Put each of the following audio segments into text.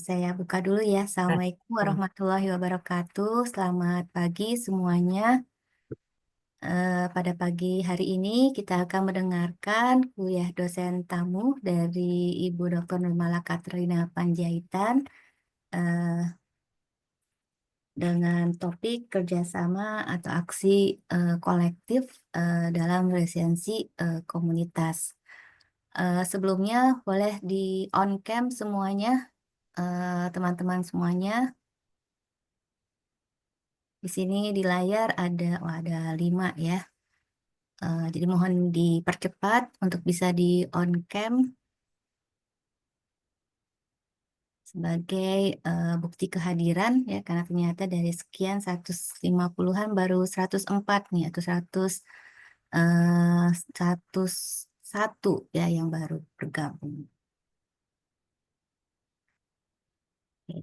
Saya buka dulu ya. Assalamualaikum Hmm. warahmatullahi wabarakatuh. Selamat pagi semuanya. Pada pagi hari ini kita akan mendengarkan kuliah dosen tamu dari Ibu Dr. Nurmala Katrina Panjaitan eh, dengan topik kerjasama atau aksi kolektif dalam residensi komunitas. Sebelumnya boleh di on cam semuanya, teman-teman semuanya. Di sini di layar ada, ada 5 ya. Jadi mohon dipercepat untuk bisa di on cam sebagai bukti kehadiran ya, karena ternyata dari sekian 150-an baru 104 nih atau 101 ya yang baru bergabung. Oke.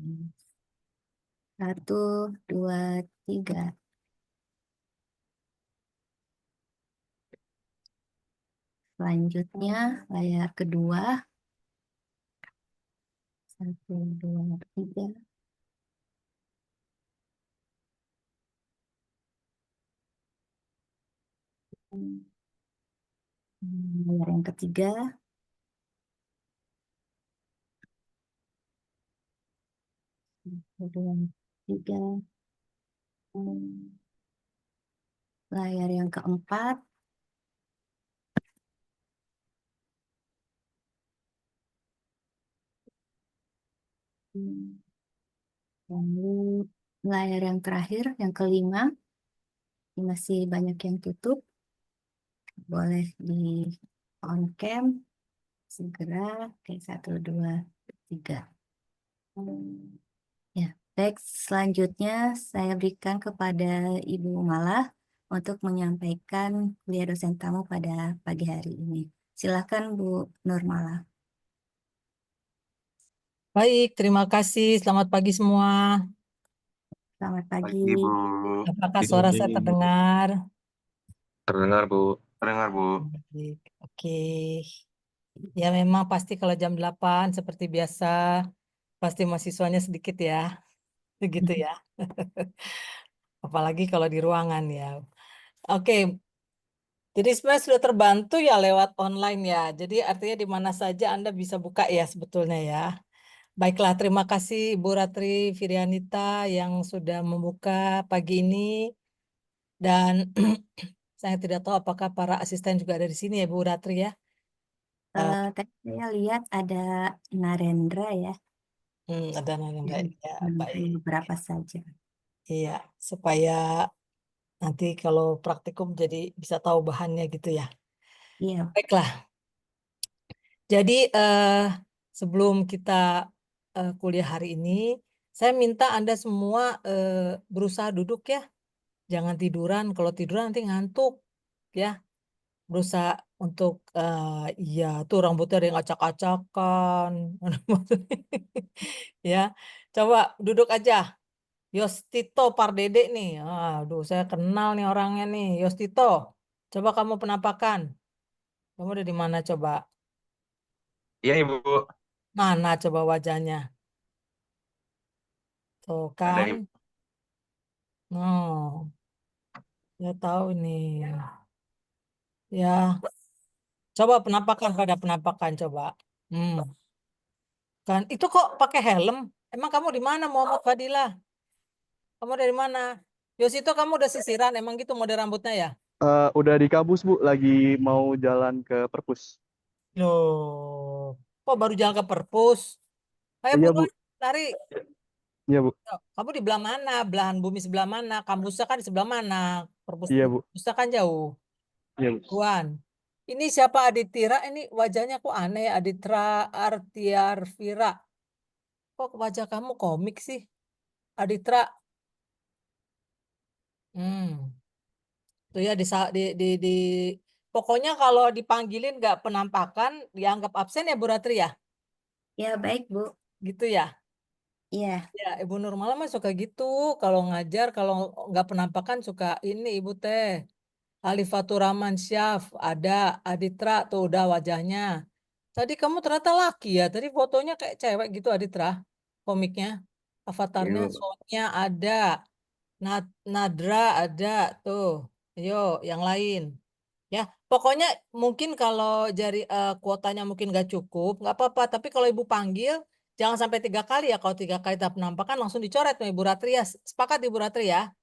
1, 2, 3. Selanjutnya layar kedua. 1, 2, 3. Layar yang ketiga. 1, 2, 3. Layar yang keempat. Lalu layar yang terakhir, yang kelima. Ini masih banyak yang tutup. Boleh di on cam. Segera. Oke, 1, 2, 3. Ya, baik. Selanjutnya saya berikan kepada Ibu Malah untuk menyampaikan kuliah dosen tamu pada pagi hari ini. Silakan Bu Nurmala. Baik, terima kasih. Selamat pagi semua. Selamat pagi. Pagi, Bu. Apakah Di suara sini saya terdengar? terdengar, Bu. Terdengar, Bu. Baik, oke. Ya memang pasti kalau jam 8 seperti biasa, pasti mahasiswanya sedikit ya. Begitu ya. Apalagi kalau di ruangan ya. Oke, jadi sebenarnya sudah terbantu ya lewat online ya. Jadi artinya di mana saja Anda bisa buka ya sebetulnya ya. Baiklah, terima kasih Ibu Ratri Firianita yang sudah membuka pagi ini. Dan saya tidak tahu apakah para asisten juga ada di sini ya Bu Ratri ya. Tadi saya lihat ada Narendra ya. Ada nanya ya, Hanya baik. beberapa saja. Iya, supaya nanti kalau praktikum jadi bisa tahu bahannya gitu ya. Iya, Baiklah, jadi sebelum kita kuliah hari ini, saya minta Anda semua berusaha duduk ya. Jangan tiduran, kalau tiduran nanti ngantuk ya. Berusaha untuk iya tuh rambutnya ada yang acak-acakan. Ya, coba duduk aja. Yostito Pardede nih. Aduh, saya kenal nih orangnya nih. Yostito, coba kamu penampakan. Kamu ada di mana coba? Iya, Ibu. Mana coba wajahnya? Tuh Ada kan? di Oh, ya tahu nih. Ya, coba penampakan pada penampakan coba. Hmm, kan itu kok pakai helm? Emang kamu di mana Muhammad Fadilah? Kamu dari mana? Yosito kamu udah sisiran, emang gitu model rambutnya ya? Udah di kampus Bu, lagi mau jalan ke perpus. Loh, kok baru jalan ke perpus? Ayo Iya Bu, buruan, lari. iya Bu, Kamu di belah mana? Belahan bumi sebelah mana? Kampusnya kan di sebelah mana? iya Bu, Perpusnya kan jauh. iya Bu. Buan. Ini siapa Aditira? Ini wajahnya kok aneh. Aditra Artiarvira. Kok wajah kamu komik sih? Aditra. Hmm. Tuh ya di pokoknya kalau dipanggilin nggak penampakan dianggap absen ya Bu Ratri ya. ya baik Bu. Gitu ya. Iya, Ya, Ibu Nurmala mah suka gitu. Kalau ngajar, kalau nggak penampakan suka ini Ibu teh. Alifatur Rahman Syaf, ada Aditra tuh udah wajahnya. Tadi kamu ternyata laki ya. Tadi fotonya kayak cewek gitu Aditra. Komiknya. Avatarnya, Iya, Bu. Sonya ada. Nadra ada. Tuh. Ayo, yang lain. Ya, pokoknya mungkin kalau kuotanya mungkin nggak cukup, nggak apa-apa. Tapi kalau Ibu panggil, jangan sampai 3 kali ya. Kalau 3 kali tak penampakan langsung dicoret sama Ibu Ratri ya. Sepakat Ibu Ratri ya?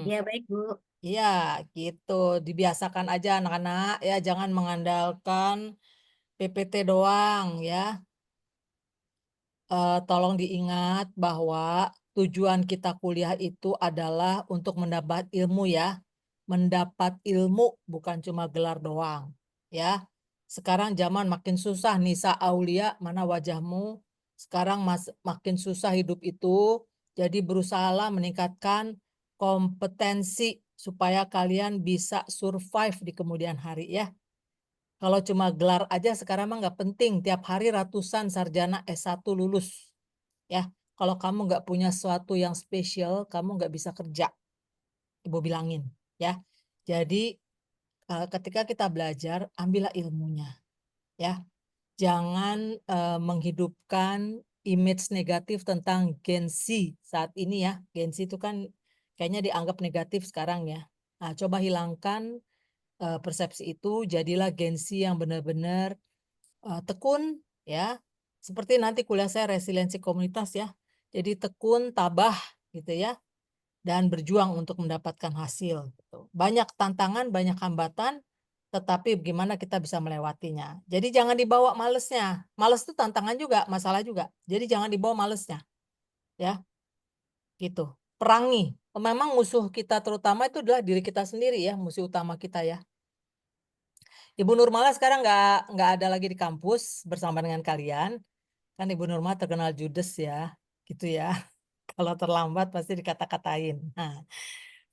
Ya, baik, Bu. Iya, gitu. Dibiasakan aja anak-anak ya, jangan mengandalkan PPT doang ya. Tolong diingat bahwa tujuan kita kuliah itu adalah untuk mendapat ilmu ya. Mendapat ilmu bukan cuma gelar doang ya. Sekarang zaman makin susah, Nisa Aulia, mana wajahmu? Sekarang makin susah hidup itu. Jadi berusahalah meningkatkan kompetensi supaya kalian bisa survive di kemudian hari ya. Kalau cuma gelar aja sekarang mah nggak penting. Tiap hari ratusan sarjana S1 lulus. Ya, kalau kamu nggak punya sesuatu yang spesial, kamu nggak bisa kerja. Ibu bilangin, ya. Jadi ketika kita belajar, ambillah ilmunya, ya. Jangan menghidupkan image negatif tentang Gen Z saat ini ya. Gen Z itu kan kayaknya dianggap negatif sekarang ya. Nah, coba hilangkan persepsi itu, jadilah Gen Z yang benar-benar tekun ya. Seperti nanti kuliah saya resiliensi komunitas ya. Jadi tekun, tabah gitu ya, dan berjuang untuk mendapatkan hasil. Gitu. Banyak tantangan, banyak hambatan, tetapi bagaimana kita bisa melewatinya. Jadi jangan dibawa malesnya. Males itu tantangan juga, masalah juga. Jadi jangan dibawa malesnya, ya, gitu. Perangi. Memang musuh kita terutama itu adalah diri kita sendiri ya, musuh utama kita ya. Ibu Nurmala sekarang nggak ada lagi di kampus bersama dengan kalian. Kan Ibu Nurmala terkenal judes ya, gitu ya. Kalau terlambat pasti dikata-katain. Nah,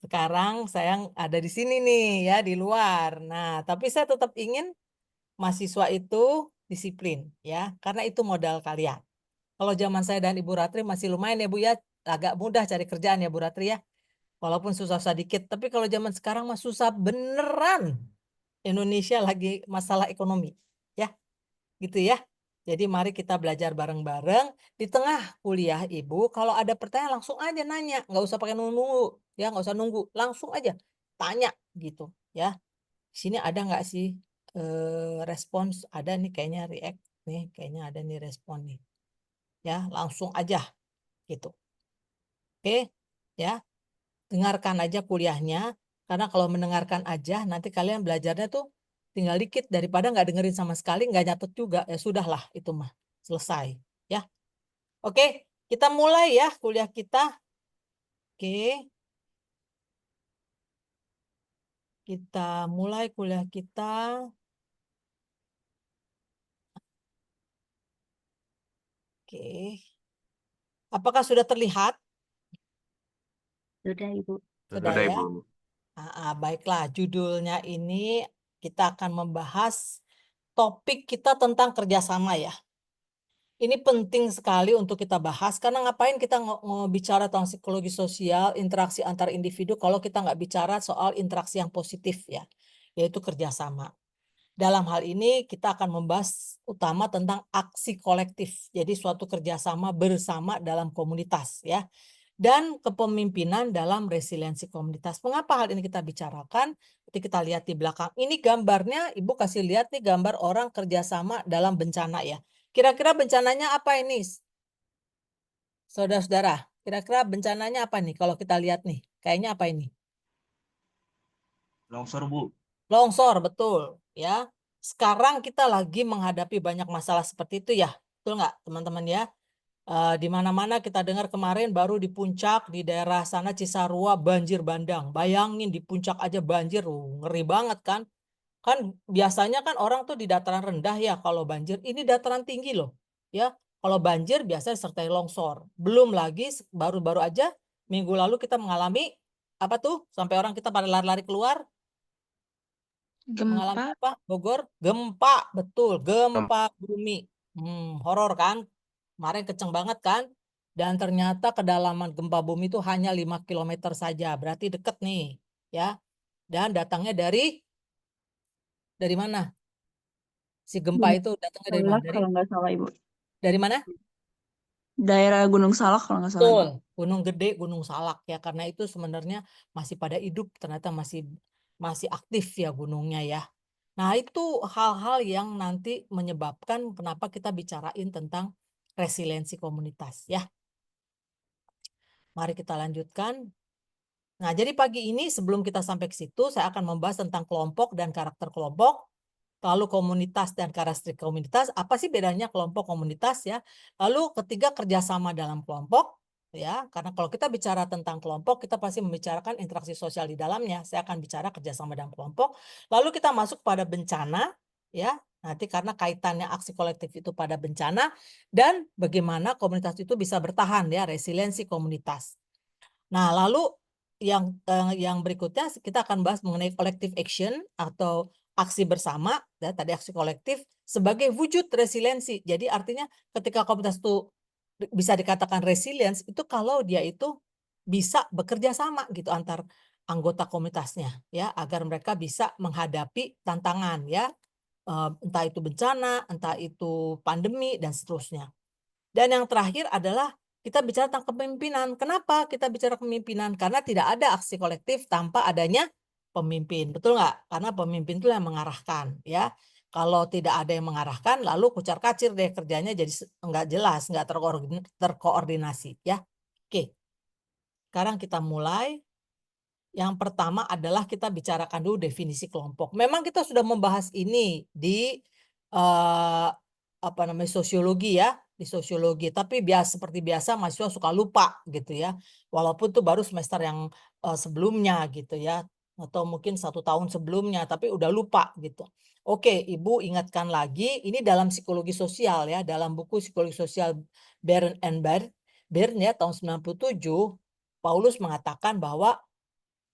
sekarang saya ada di sini nih ya, di luar. Nah, tapi saya tetap ingin mahasiswa itu disiplin ya, karena itu modal kalian. Kalau zaman saya dan Ibu Ratri masih lumayan ya Bu ya, agak mudah cari kerjaan ya Bu Ratri ya. Walaupun susah-susah dikit, tapi kalau zaman sekarang mah susah beneran. Indonesia lagi masalah ekonomi. Ya, gitu ya. Jadi mari kita belajar bareng-bareng. Di tengah kuliah Ibu, kalau ada pertanyaan langsung aja nanya. Nggak usah pakai nunggu. Ya, nggak usah nunggu. Langsung aja tanya gitu. Ya, di sini ada nggak sih respons? Ada nih kayaknya react. Nih, kayaknya ada nih respon nih. Ya, langsung aja gitu. Oke, ya. Dengarkan aja kuliahnya. Karena kalau mendengarkan aja, nanti kalian belajarnya tuh tinggal dikit daripada nggak dengerin sama sekali, nggak nyatet juga. Ya sudahlah, itu mah selesai. Ya, oke, kita mulai ya kuliah kita. Oke, kita mulai kuliah kita. Oke, apakah sudah terlihat? Sudah, Ibu. Sudah Sudah, ya. Ibu. Baiklah, judulnya ini kita akan membahas topik kita tentang kerjasama ya. Ini penting sekali untuk kita bahas karena ngapain kita bicara tentang psikologi sosial, interaksi antar individu kalau kita nggak bicara soal interaksi yang positif ya, yaitu kerjasama. Dalam hal ini kita akan membahas utama tentang aksi kolektif, jadi suatu kerjasama bersama dalam komunitas ya, dan kepemimpinan dalam resiliensi komunitas. Mengapa hal ini kita bicarakan? Jadi kita lihat di belakang. Ini gambarnya, Ibu kasih lihat nih gambar orang kerjasama dalam bencana ya. Kira-kira bencananya apa ini? Saudara-saudara, kira-kira bencananya apa nih kalau kita lihat nih? Kayaknya apa ini? Longsor, Bu. Longsor, betul ya. Sekarang kita lagi menghadapi banyak masalah seperti itu ya. Betul nggak teman-teman ya? Di mana-mana kita dengar kemarin baru di puncak di daerah sana Cisarua banjir bandang. Bayangin di puncak aja banjir, ngeri banget kan? Kan biasanya kan orang tuh di dataran rendah ya kalau banjir. Ini dataran tinggi loh. Ya, kalau banjir biasanya disertai longsor. Belum lagi baru-baru aja minggu lalu kita mengalami apa tuh? Sampai orang kita pada lari-lari keluar. Mengalami Gempa, apa? Bogor, gempa, betul, gempa bumi. Horor kan? Kemarin kenceng banget kan? Dan ternyata kedalaman gempa bumi itu hanya 5 km saja. Berarti deket nih, ya. Dan datangnya dari mana? Si gempa Gunung itu datangnya dari mana? Salak kalau nggak salah Ibu. Dari mana? Daerah Gunung Salak kalau nggak salah Ibu. Betul, Gunung Gede, Gunung Salak ya, karena itu sebenarnya masih pada hidup, ternyata masih aktif ya gunungnya ya. Nah, itu hal-hal yang nanti menyebabkan kenapa kita bicarain tentang resiliensi komunitas ya. Mari kita lanjutkan. Nah, jadi pagi ini sebelum kita sampai ke situ, saya akan membahas tentang kelompok dan karakter kelompok. Lalu komunitas dan karakteristik komunitas, apa sih bedanya kelompok komunitas ya? Lalu ketiga, kerjasama dalam kelompok ya, karena kalau kita bicara tentang kelompok, kita pasti membicarakan interaksi sosial di dalamnya. Saya akan bicara kerjasama dalam kelompok. Lalu kita masuk pada bencana ya, nanti karena kaitannya aksi kolektif itu pada bencana dan bagaimana komunitas itu bisa bertahan ya, resiliensi komunitas. Nah, lalu yang berikutnya kita akan bahas mengenai collective action atau aksi bersama, ya, tadi aksi kolektif sebagai wujud resiliensi. Jadi artinya ketika komunitas itu bisa dikatakan resilience itu kalau dia itu bisa bekerja sama gitu antar anggota komunitasnya ya agar mereka bisa menghadapi tantangan ya, entah itu bencana, entah itu pandemi dan seterusnya. Dan yang terakhir adalah kita bicara tentang kepemimpinan. Kenapa kita bicara kepemimpinan? Karena tidak ada aksi kolektif tanpa adanya pemimpin. Betul nggak? Karena pemimpin itu yang mengarahkan. Ya, kalau tidak ada yang mengarahkan, lalu kucar-kacir deh kerjanya jadi nggak jelas, nggak terkoordinasi. Ya, oke. Sekarang kita mulai. Yang pertama adalah kita bicarakan dulu definisi kelompok. Memang kita sudah membahas ini di apa namanya sosiologi ya, di sosiologi. Tapi seperti biasa mahasiswa suka lupa gitu ya. Walaupun itu baru semester yang sebelumnya gitu ya, atau mungkin 1 tahun sebelumnya, tapi udah lupa gitu. Oke, Ibu ingatkan lagi, ini dalam psikologi sosial ya, dalam buku psikologi sosial Baron and Byrne ya tahun 97, Paulus mengatakan bahwa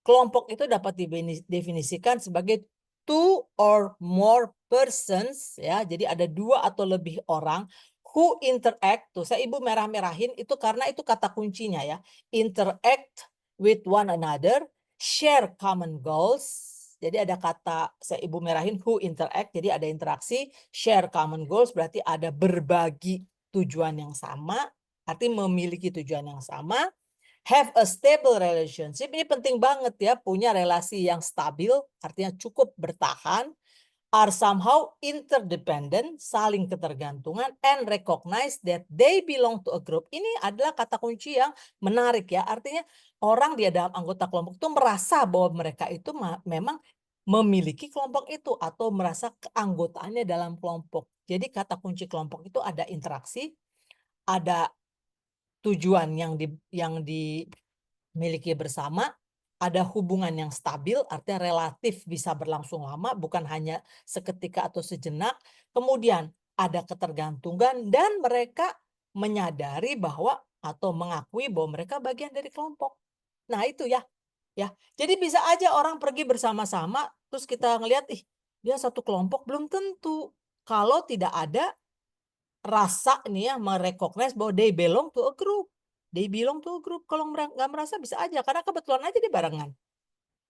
kelompok itu dapat didefinisikan sebagai two or more persons ya. Jadi ada 2 atau lebih orang who interact. Tuh, saya Ibu merah-merahin itu karena itu kata kuncinya ya. Interact with one another, share common goals. Jadi ada kata saya Ibu merahin who interact. Jadi ada interaksi, share common goals berarti ada berbagi tujuan yang sama, artinya memiliki tujuan yang sama. Have a stable relationship, ini penting banget ya, punya relasi yang stabil, artinya cukup bertahan, are somehow interdependent, saling ketergantungan, and recognize that they belong to a group. Ini adalah kata kunci yang menarik ya, artinya orang di dalam anggota kelompok itu merasa bahwa mereka itu memang memiliki kelompok itu atau merasa keanggotaannya dalam kelompok. Jadi kata kunci kelompok itu ada interaksi, ada tujuan yang dimiliki bersama, ada hubungan yang stabil, artinya relatif bisa berlangsung lama, bukan hanya seketika atau sejenak. Kemudian ada ketergantungan dan mereka menyadari bahwa atau mengakui bahwa mereka bagian dari kelompok. Nah itu ya. Jadi bisa aja orang pergi bersama-sama, terus kita ngelihat, dia satu kelompok, belum tentu. Kalau tidak ada rasa nih ya merecognize bahwa they belong to a group. They belong to a group. Kalau nggak merasa bisa aja karena kebetulan aja di barengan.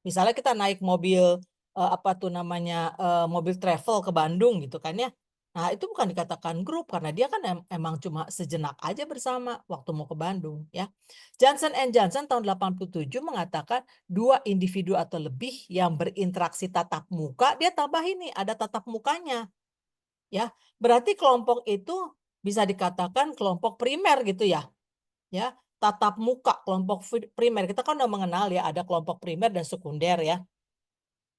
Misalnya kita naik mobil apa tuh namanya mobil travel ke Bandung gitu kan ya. Nah, itu bukan dikatakan grup karena dia kan emang cuma sejenak aja bersama waktu mau ke Bandung ya. Johnson and Johnson tahun 87 mengatakan 2 individu atau lebih yang berinteraksi tatap muka, dia tambah ini ada tatap mukanya. Ya, berarti kelompok itu bisa dikatakan kelompok primer gitu ya. Ya, tatap muka kelompok primer. Kita kan udah mengenal ya ada kelompok primer dan sekunder ya.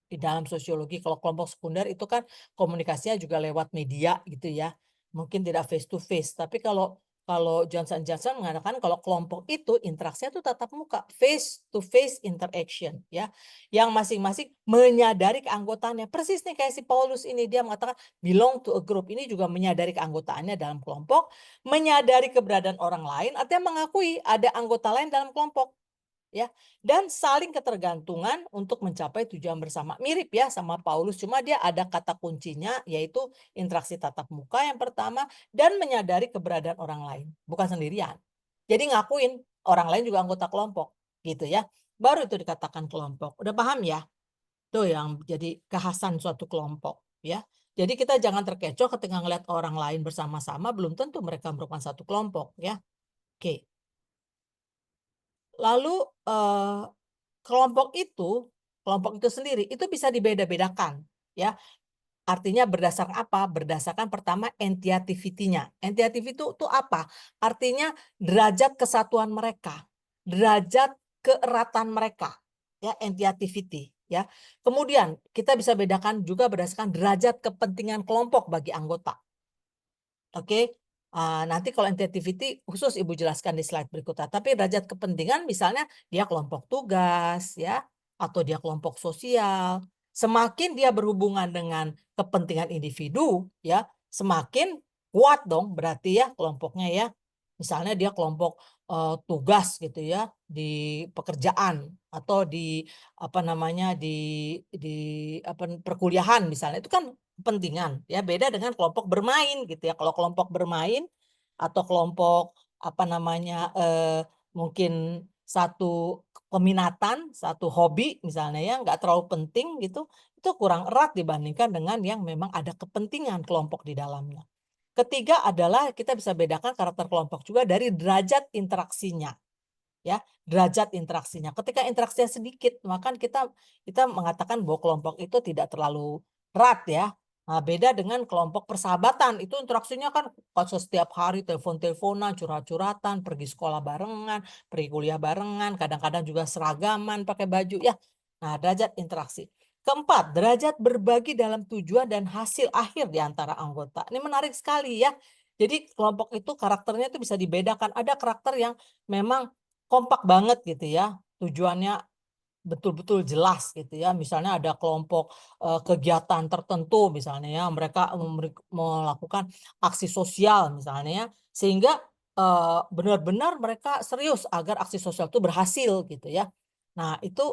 Di dalam sosiologi kalau kelompok sekunder itu kan komunikasinya juga lewat media gitu ya. Mungkin tidak face to face, tapi kalau Johnson Johnson mengatakan kalau kelompok itu interaksinya itu tatap muka, face to face interaction ya. Yang masing-masing menyadari keanggotaannya. Persis nih kayak si Paulus ini, dia mengatakan belong to a group. Ini juga menyadari keanggotaannya dalam kelompok, menyadari keberadaan orang lain, artinya mengakui ada anggota lain dalam kelompok. Ya, dan saling ketergantungan untuk mencapai tujuan bersama. Mirip ya sama Paulus, cuma dia ada kata kuncinya yaitu interaksi tatap muka yang pertama dan menyadari keberadaan orang lain, bukan sendirian. Jadi ngakuin orang lain juga anggota kelompok, gitu ya. Baru itu dikatakan kelompok. Udah paham ya? Itu yang jadi kekhasan suatu kelompok, ya. Jadi kita jangan terkecoh ketika ngelihat orang lain bersama-sama, belum tentu mereka merupakan satu kelompok ya. Oke. Lalu kelompok itu sendiri itu bisa dibeda-bedakan ya. Artinya berdasarkan apa? Berdasarkan pertama entitativity-nya. Entitativity itu apa? Artinya derajat kesatuan mereka, derajat keeratan mereka, ya entitativity, ya. Kemudian kita bisa bedakan juga berdasarkan derajat kepentingan kelompok bagi anggota. Oke. Nanti kalau entitativity khusus Ibu jelaskan di slide berikutnya. Tapi derajat kepentingan misalnya dia kelompok tugas ya, atau dia kelompok sosial. Semakin dia berhubungan dengan kepentingan individu ya, semakin kuat dong berarti ya kelompoknya ya. Misalnya dia kelompok tugas gitu ya di pekerjaan atau di apa namanya di perkuliahan misalnya, itu kan kepentingan ya, beda dengan kelompok bermain gitu ya. Kalau kelompok bermain atau kelompok apa namanya mungkin satu peminatan, satu hobi misalnya ya, nggak terlalu penting gitu, itu kurang erat dibandingkan dengan yang memang ada kepentingan kelompok di dalamnya. Ketiga adalah kita bisa bedakan karakter kelompok juga dari derajat interaksinya. Ya, derajat interaksinya. Ketika interaksinya sedikit, maka kita mengatakan bahwa kelompok itu tidak terlalu erat ya. Nah, beda dengan kelompok persahabatan, itu interaksinya kan setiap hari telepon-teleponan, curhat-curhatan, pergi sekolah barengan, pergi kuliah barengan, kadang-kadang juga seragaman pakai baju ya. Nah, derajat interaksi. Keempat, derajat berbagi dalam tujuan dan hasil akhir di antara anggota. Ini menarik sekali ya. Jadi kelompok itu karakternya itu bisa dibedakan. Ada karakter yang memang kompak banget gitu ya, tujuannya betul-betul jelas gitu ya. Misalnya ada kelompok kegiatan tertentu misalnya ya, mereka melakukan aksi sosial misalnya ya, sehingga benar-benar mereka serius agar aksi sosial itu berhasil gitu ya. Nah itu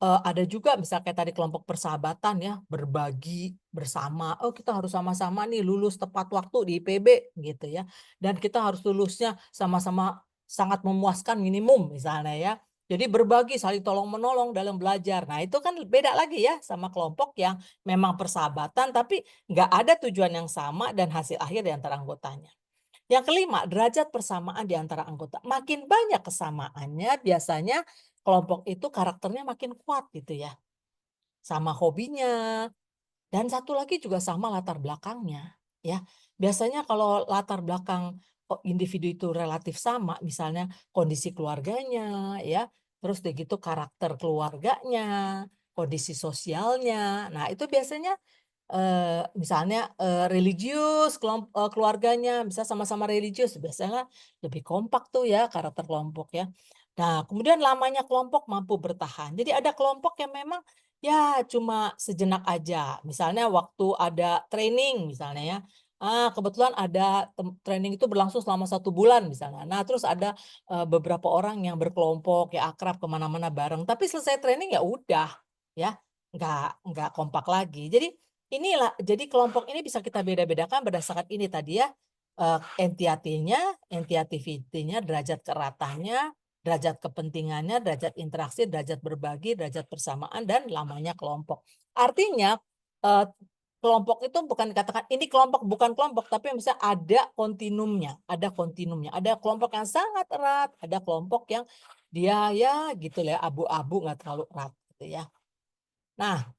ada juga misalnya kayak tadi kelompok persahabatan ya, berbagi bersama, oh kita harus sama-sama nih lulus tepat waktu di IPB gitu ya, dan kita harus lulusnya sama-sama sangat memuaskan minimum misalnya ya. Jadi berbagi, saling tolong-menolong dalam belajar. Nah itu kan beda lagi ya sama kelompok yang memang persahabatan tapi nggak ada tujuan yang sama dan hasil akhir di antara anggotanya. Yang kelima, derajat persamaan di antara anggota. Makin banyak kesamaannya, biasanya kelompok itu karakternya makin kuat gitu ya. Sama hobinya, dan satu lagi juga sama latar belakangnya, ya. Biasanya kalau latar belakang individu itu relatif sama, misalnya kondisi keluarganya, ya, terus udah gitu karakter keluarganya, kondisi sosialnya. Nah, itu biasanya misalnya religius keluarganya, bisa sama-sama religius, biasanya lebih kompak tuh ya karakter kelompok ya. Nah, kemudian lamanya kelompok mampu bertahan. Jadi ada kelompok yang memang ya cuma sejenak aja. Misalnya waktu ada training misalnya ya, kebetulan ada training itu berlangsung selama 1 bulan misalnya. Nah terus ada beberapa orang yang berkelompok ya akrab kemana-mana bareng. Tapi selesai training ya udah ya nggak kompak lagi. Jadi inilah, jadi kelompok ini bisa kita beda-bedakan berdasarkan ini tadi ya, entitativity-nya, derajat keeratannya, derajat kepentingannya, derajat interaksi, derajat berbagi, derajat persamaan, dan lamanya kelompok. Artinya kelompok itu bukan dikatakan ini kelompok bukan kelompok, tapi misalnya ada kontinumnya, ada kelompok yang sangat erat, ada kelompok yang dia ya gitu ya abu-abu nggak terlalu erat gitu ya. Nah,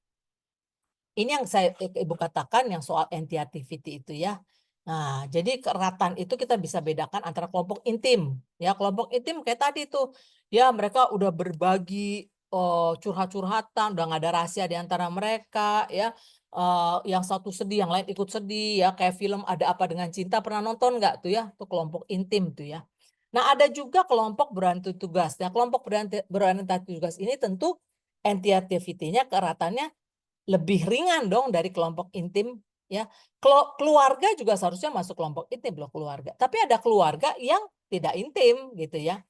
ini yang Ibu katakan yang soal entitativity itu ya. Nah, jadi keeratan itu kita bisa bedakan antara kelompok intim. Ya, kelompok intim kayak tadi tuh. Ya, mereka udah berbagi curhat-curhatan, udah nggak ada rahasia di antara mereka ya. Yang satu sedih, yang lain ikut sedih ya. Kayak film Ada Apa Dengan Cinta, pernah nonton nggak tuh ya? Itu kelompok intim tuh ya. Nah, ada juga kelompok berorientasi tugas. Nah, kelompok berorientasi tugas ini tentu entitativity-nya, keeratannya lebih ringan dong dari kelompok intim ya. Keluarga juga seharusnya masuk kelompok intim loh, keluarga. Tapi ada keluarga yang tidak intim gitu ya.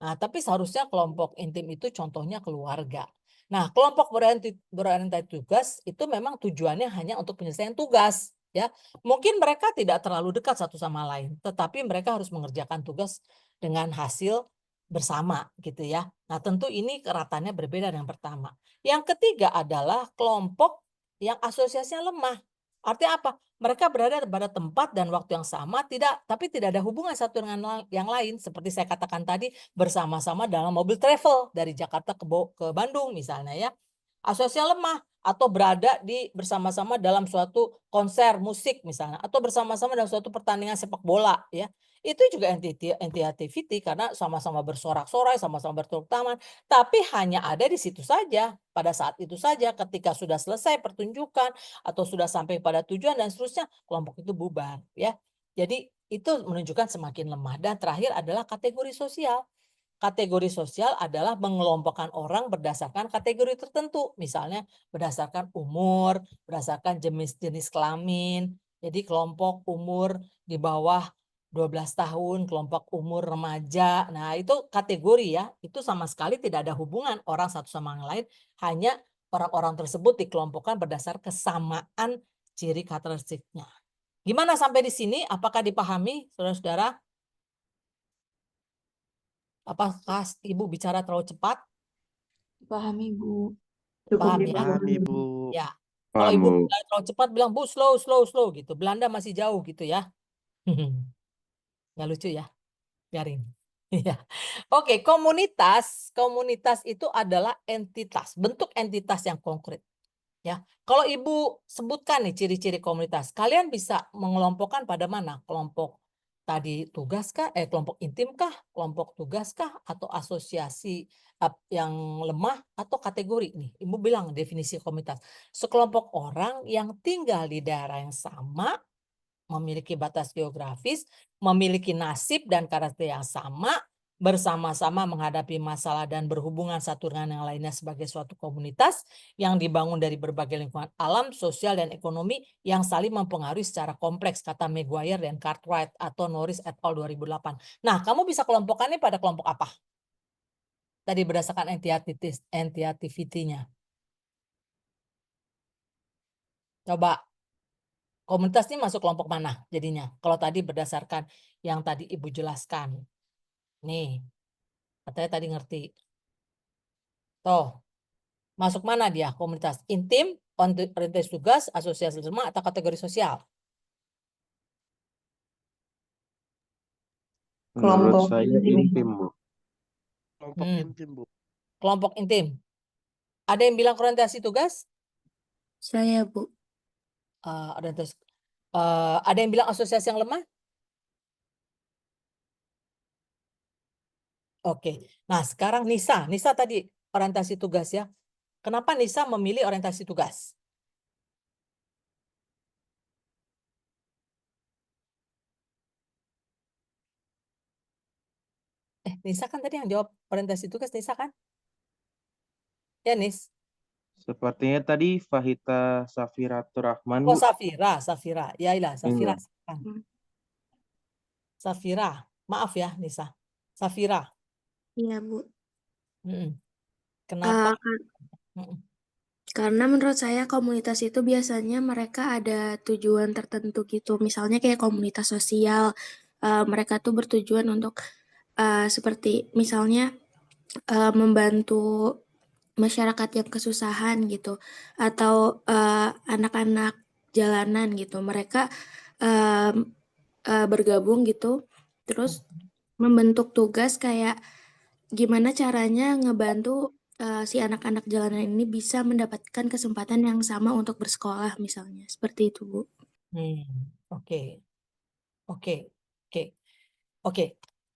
Nah, tapi seharusnya kelompok intim itu contohnya keluarga. Nah, kelompok berorientasi tugas itu memang tujuannya hanya untuk penyelesaian tugas ya. Mungkin mereka tidak terlalu dekat satu sama lain, tetapi mereka harus mengerjakan tugas dengan hasil bersama gitu ya. Nah, tentu ini keratannya berbeda dengan pertama. Yang ketiga adalah kelompok yang asosiasinya lemah. Artinya apa? Mereka berada pada tempat dan waktu yang sama, tapi tidak ada hubungan satu dengan yang lain. Seperti saya katakan tadi, bersama-sama dalam mobil travel dari Jakarta ke Bandung misalnya ya. Asosiasi yang lemah atau berada bersama-sama dalam suatu konser musik misalnya, atau bersama-sama dalam suatu pertandingan sepak bola ya. Itu juga anti-activity karena sama-sama bersorak-sorai, sama-sama bertepuk tangan, tapi hanya ada di situ saja, pada saat itu saja. Ketika sudah selesai pertunjukan atau sudah sampai pada tujuan dan seterusnya, kelompok itu bubar ya. Jadi itu menunjukkan semakin lemah. Dan terakhir adalah kategori sosial. Kategori sosial adalah mengelompokkan orang berdasarkan kategori tertentu, misalnya berdasarkan umur, berdasarkan jenis-jenis kelamin. Jadi kelompok umur di bawah 12 tahun, kelompok umur remaja. Nah, itu kategori ya. Itu sama sekali tidak ada hubungan orang satu sama yang lain, hanya orang-orang tersebut dikelompokkan berdasar kesamaan ciri karakteristiknya. Gimana sampai di sini? Apakah dipahami, saudara-saudara? Apakah Ibu bicara terlalu cepat? Pahami, Bu. Paham ya? Paham Ibu. Ya. Kalau Paham, Ibu Bu. bicara terlalu cepat, bilang, Bu, slow, slow, slow, gitu. Belanda masih jauh, gitu ya. Nggak lucu ya? Biarin. Ya. Oke, komunitas. Komunitas itu adalah entitas, bentuk entitas yang konkret. Ya, kalau Ibu sebutkan nih ciri-ciri komunitas, kalian bisa mengelompokkan pada mana? Kelompok tadi tugas kah? Kelompok intim kah? Kelompok tugas kah? Atau asosiasi yang lemah? Atau kategori nih? Ibu bilang definisi komunitas. Sekelompok orang yang tinggal di daerah yang sama, memiliki batas geografis, memiliki nasib dan karakter yang sama, bersama-sama menghadapi masalah dan berhubungan satu dengan yang lainnya sebagai suatu komunitas yang dibangun dari berbagai lingkungan alam, sosial, dan ekonomi yang saling mempengaruhi secara kompleks, kata Maguire dan Cartwright atau Norris et al. 2008. Nah, kamu bisa kelompokkannya pada kelompok apa? Tadi berdasarkan anti-activity-nya. Coba, komunitas ini masuk kelompok mana jadinya? Kalau tadi berdasarkan yang tadi Ibu jelaskan. Nih, katanya tadi ngerti. Tuh, masuk mana dia? Komunitas intim, orientasi tugas, asosiasi lemah, atau kategori sosial? Menurut Kelompok saya intim. intim, Bu. Kelompok Hmm. intim, Bu. Kelompok intim. Ada yang bilang orientasi tugas? Saya, Bu. Ada yang bilang asosiasi yang lemah? Oke. Nah, sekarang Nisa. Nisa tadi orientasi tugas ya. Kenapa Nisa memilih orientasi tugas? Nisa kan tadi yang jawab orientasi tugas, Nisa kan? Ya, Nis. Sepertinya tadi Fahita Safiratur Rahman, Oh, Bu. Safira. Ya, ilah, Safira. Iya. Safira. Maaf ya, Nisa. Safira. Iya, Bu. Kenapa? Karena menurut saya komunitas itu biasanya mereka ada tujuan tertentu gitu. Misalnya kayak komunitas sosial, mereka tuh bertujuan untuk seperti misalnya membantu masyarakat yang kesusahan gitu, atau anak-anak jalanan gitu. Mereka bergabung gitu, terus membentuk tugas kayak gimana caranya ngebantu si anak-anak jalanan ini bisa mendapatkan kesempatan yang sama untuk bersekolah misalnya. Seperti itu, Bu. Oke.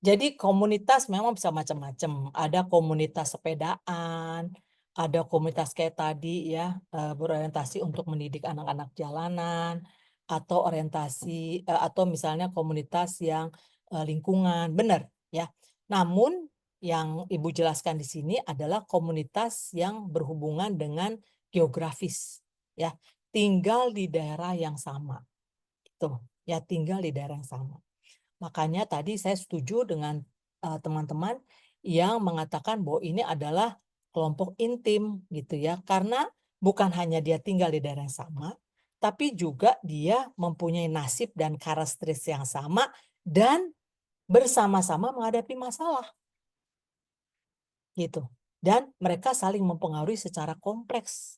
Jadi komunitas memang bisa macam-macam. Ada komunitas sepedaan, ada komunitas kayak tadi ya, berorientasi untuk mendidik anak-anak jalanan, atau orientasi atau misalnya komunitas yang lingkungan, benar ya. Namun yang Ibu jelaskan di sini adalah komunitas yang berhubungan dengan geografis ya, tinggal di daerah yang sama. Itu ya, tinggal di daerah yang sama. Makanya tadi saya setuju dengan teman-teman yang mengatakan bahwa ini adalah kelompok intim gitu ya. Karena bukan hanya dia tinggal di daerah yang sama, tapi juga dia mempunyai nasib dan karakteristik yang sama dan bersama-sama menghadapi masalah. Gitu. Dan mereka saling mempengaruhi secara kompleks.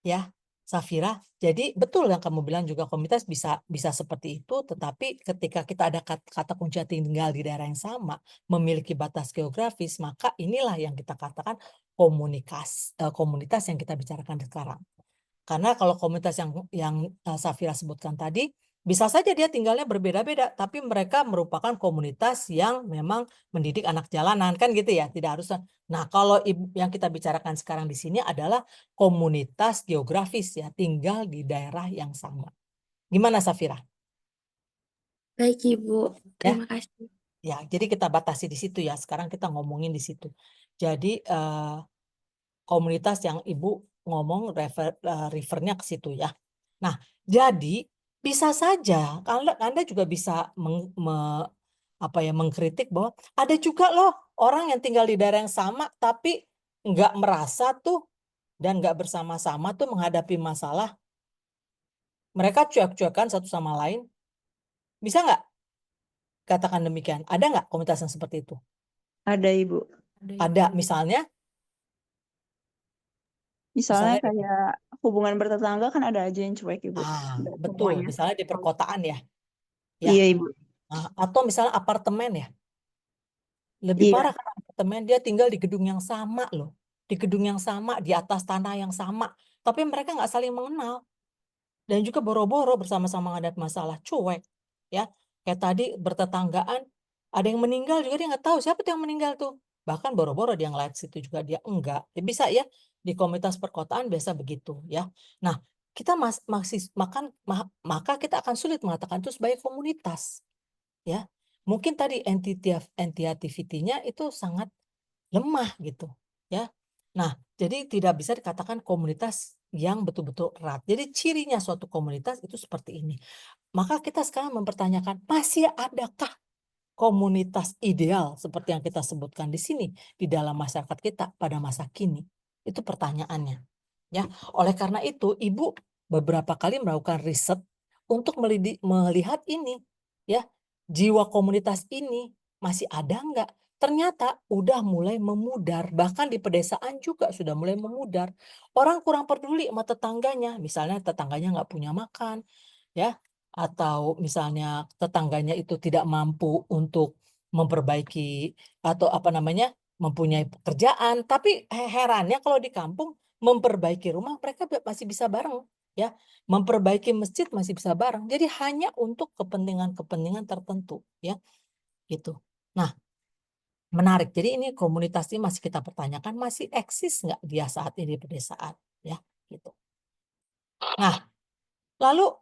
Ya. Safira, jadi betul yang kamu bilang juga komunitas bisa seperti itu, tetapi ketika kita ada kata kunci tinggal di daerah yang sama, memiliki batas geografis, maka inilah yang kita katakan komunitas yang kita bicarakan sekarang. Karena kalau komunitas yang Safira sebutkan tadi, bisa saja dia tinggalnya berbeda-beda, tapi mereka merupakan komunitas yang memang mendidik anak jalanan, kan gitu ya, tidak harus. Nah, kalau yang kita bicarakan sekarang di sini adalah komunitas geografis ya, tinggal di daerah yang sama. Gimana Safira? Baik, Ibu. Ya, Terima kasih. ya. Jadi kita batasi di situ ya. Sekarang kita ngomongin di situ. Jadi komunitas yang Ibu ngomong refernya ke situ ya. Nah, jadi bisa saja Anda juga bisa mengkritik bahwa ada juga loh orang yang tinggal di daerah yang sama tapi nggak merasa tuh dan nggak bersama-sama tuh menghadapi masalah. Mereka cuek-cuekan satu sama lain. Bisa nggak katakan demikian? Ada nggak komunitas yang seperti itu? Ada, Ibu. Ada, misalnya Misalnya Misalnya, kayak hubungan bertetangga kan ada aja yang cuek, Ibu. Nggak betul. semuanya. Misalnya di perkotaan ya. Ya. Iya, Ibu. Atau misalnya apartemen ya. Lebih Iya. parah kan apartemen, dia tinggal di gedung yang sama loh. Di gedung yang sama, di atas tanah yang sama. Tapi mereka nggak saling mengenal. Dan juga boro-boro bersama-sama menghadapi masalah. Cuek. Ya. Kayak tadi bertetanggaan, ada yang meninggal juga dia nggak tahu siapa tuh yang meninggal tuh. Bahkan boro-boro dia ngeliat situ juga dia enggak. Ya, bisa ya, di komunitas perkotaan biasa begitu ya. Nah, kita maka kita akan sulit mengatakan itu sebagai komunitas. Ya. Mungkin tadi entitativity-nya itu sangat lemah gitu ya. Nah, jadi tidak bisa dikatakan komunitas yang betul-betul erat. Jadi cirinya suatu komunitas itu seperti ini. Maka kita sekarang mempertanyakan, masih adakah komunitas ideal seperti yang kita sebutkan di sini di dalam masyarakat kita pada masa kini? Itu pertanyaannya. Ya, oleh karena itu Ibu beberapa kali melakukan riset untuk melihat ini, ya, jiwa komunitas ini masih ada nggak? Ternyata udah mulai memudar, bahkan di pedesaan juga sudah mulai memudar. Orang kurang peduli sama tetangganya, misalnya tetangganya nggak punya makan, ya, atau misalnya tetangganya itu tidak mampu untuk memperbaiki atau mempunyai pekerjaan. Tapi herannya kalau di kampung memperbaiki rumah mereka masih bisa bareng, ya, memperbaiki masjid masih bisa bareng. Jadi hanya untuk kepentingan tertentu, ya, gitu. Nah, menarik. Jadi ini komunitas ini masih kita pertanyakan, masih eksis nggak dia saat ini di pedesaan, ya, gitu. Nah, lalu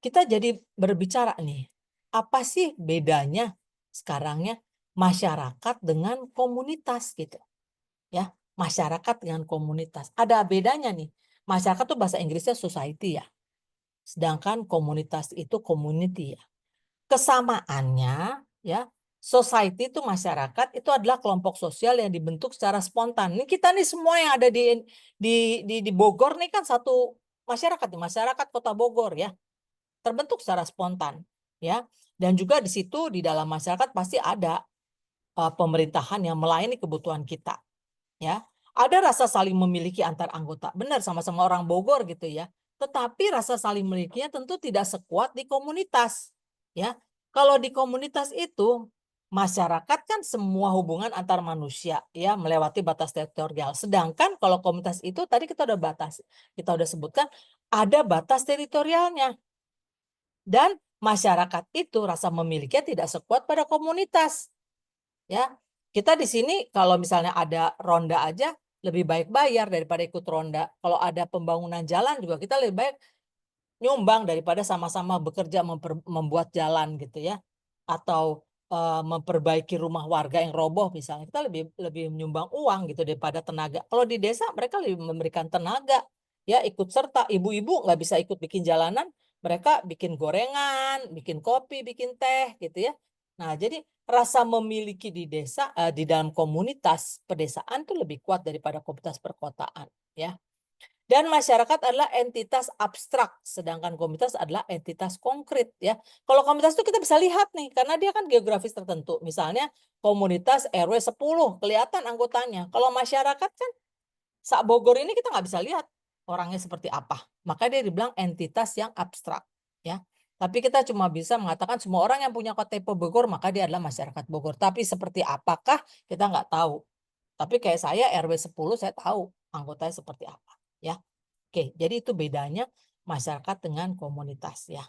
kita jadi berbicara nih, apa sih bedanya sekarangnya masyarakat dengan komunitas gitu, ya, masyarakat dengan komunitas. Ada bedanya nih. Masyarakat tuh bahasa Inggrisnya society ya, sedangkan komunitas itu community ya. Kesamaannya ya, society itu masyarakat itu adalah kelompok sosial yang dibentuk secara spontan. Ini kita nih semua yang ada di Bogor nih kan satu masyarakat Kota Bogor ya, terbentuk secara spontan ya. Dan juga di situ di dalam masyarakat pasti ada pemerintahan yang melayani kebutuhan kita ya. Ada rasa saling memiliki antar anggota, benar sama-sama orang Bogor gitu ya. Tetapi rasa saling memilikinya tentu tidak sekuat di komunitas ya. Kalau di komunitas itu masyarakat kan semua hubungan antar manusia ya melewati batas teritorial. Sedangkan kalau komunitas itu tadi kita udah sebutkan ada batas teritorialnya. Dan masyarakat itu rasa memilikinya tidak sekuat pada komunitas. Ya, kita di sini kalau misalnya ada ronda aja lebih baik bayar daripada ikut ronda. Kalau ada pembangunan jalan juga kita lebih baik nyumbang daripada sama-sama bekerja membuat jalan gitu ya. Atau memperbaiki rumah warga yang roboh misalnya. Kita lebih menyumbang uang gitu daripada tenaga. Kalau di desa mereka lebih memberikan tenaga. Ya, ikut serta. Ibu-ibu nggak bisa ikut bikin jalanan, mereka bikin gorengan, bikin kopi, bikin teh gitu ya. Nah, jadi rasa memiliki di desa di dalam komunitas pedesaan tuh lebih kuat daripada komunitas perkotaan ya. Dan masyarakat adalah entitas abstrak, sedangkan komunitas adalah entitas konkret ya. Kalau komunitas itu kita bisa lihat nih, karena dia kan geografis tertentu. Misalnya komunitas RW 10, kelihatan anggotanya. Kalau masyarakat kan, sak Bogor ini kita nggak bisa lihat orangnya seperti apa. Maka dia dibilang entitas yang abstrak, ya. Tapi kita cuma bisa mengatakan semua orang yang punya KTP Bogor maka dia adalah masyarakat Bogor. Tapi seperti apakah kita nggak tahu. Tapi kayak saya RW 10 saya tahu anggotanya seperti apa, ya. Oke, jadi itu bedanya masyarakat dengan komunitas, ya.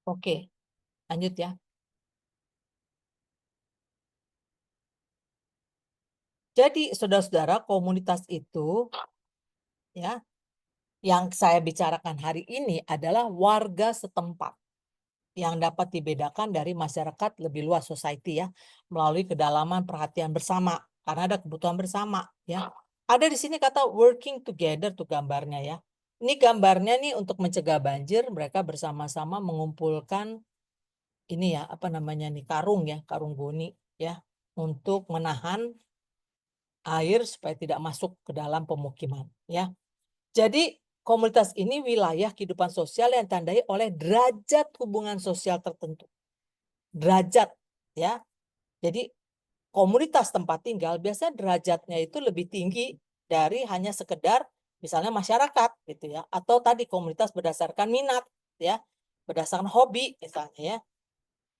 Oke, lanjut ya. Jadi saudara-saudara, komunitas itu ya yang saya bicarakan hari ini adalah warga setempat yang dapat dibedakan dari masyarakat lebih luas society ya melalui kedalaman perhatian bersama karena ada kebutuhan bersama ya. Ada di sini kata working together tuh gambarnya ya. Ini gambarnya nih untuk mencegah banjir mereka bersama-sama mengumpulkan ini ya apa namanya nih karung ya, karung goni ya untuk menahan air supaya tidak masuk ke dalam pemukiman ya. Jadi komunitas ini wilayah kehidupan sosial yang ditandai oleh derajat hubungan sosial tertentu. Derajat ya. Jadi komunitas tempat tinggal biasanya derajatnya itu lebih tinggi dari hanya sekedar misalnya masyarakat gitu ya atau tadi komunitas berdasarkan minat ya, berdasarkan hobi misalnya ya.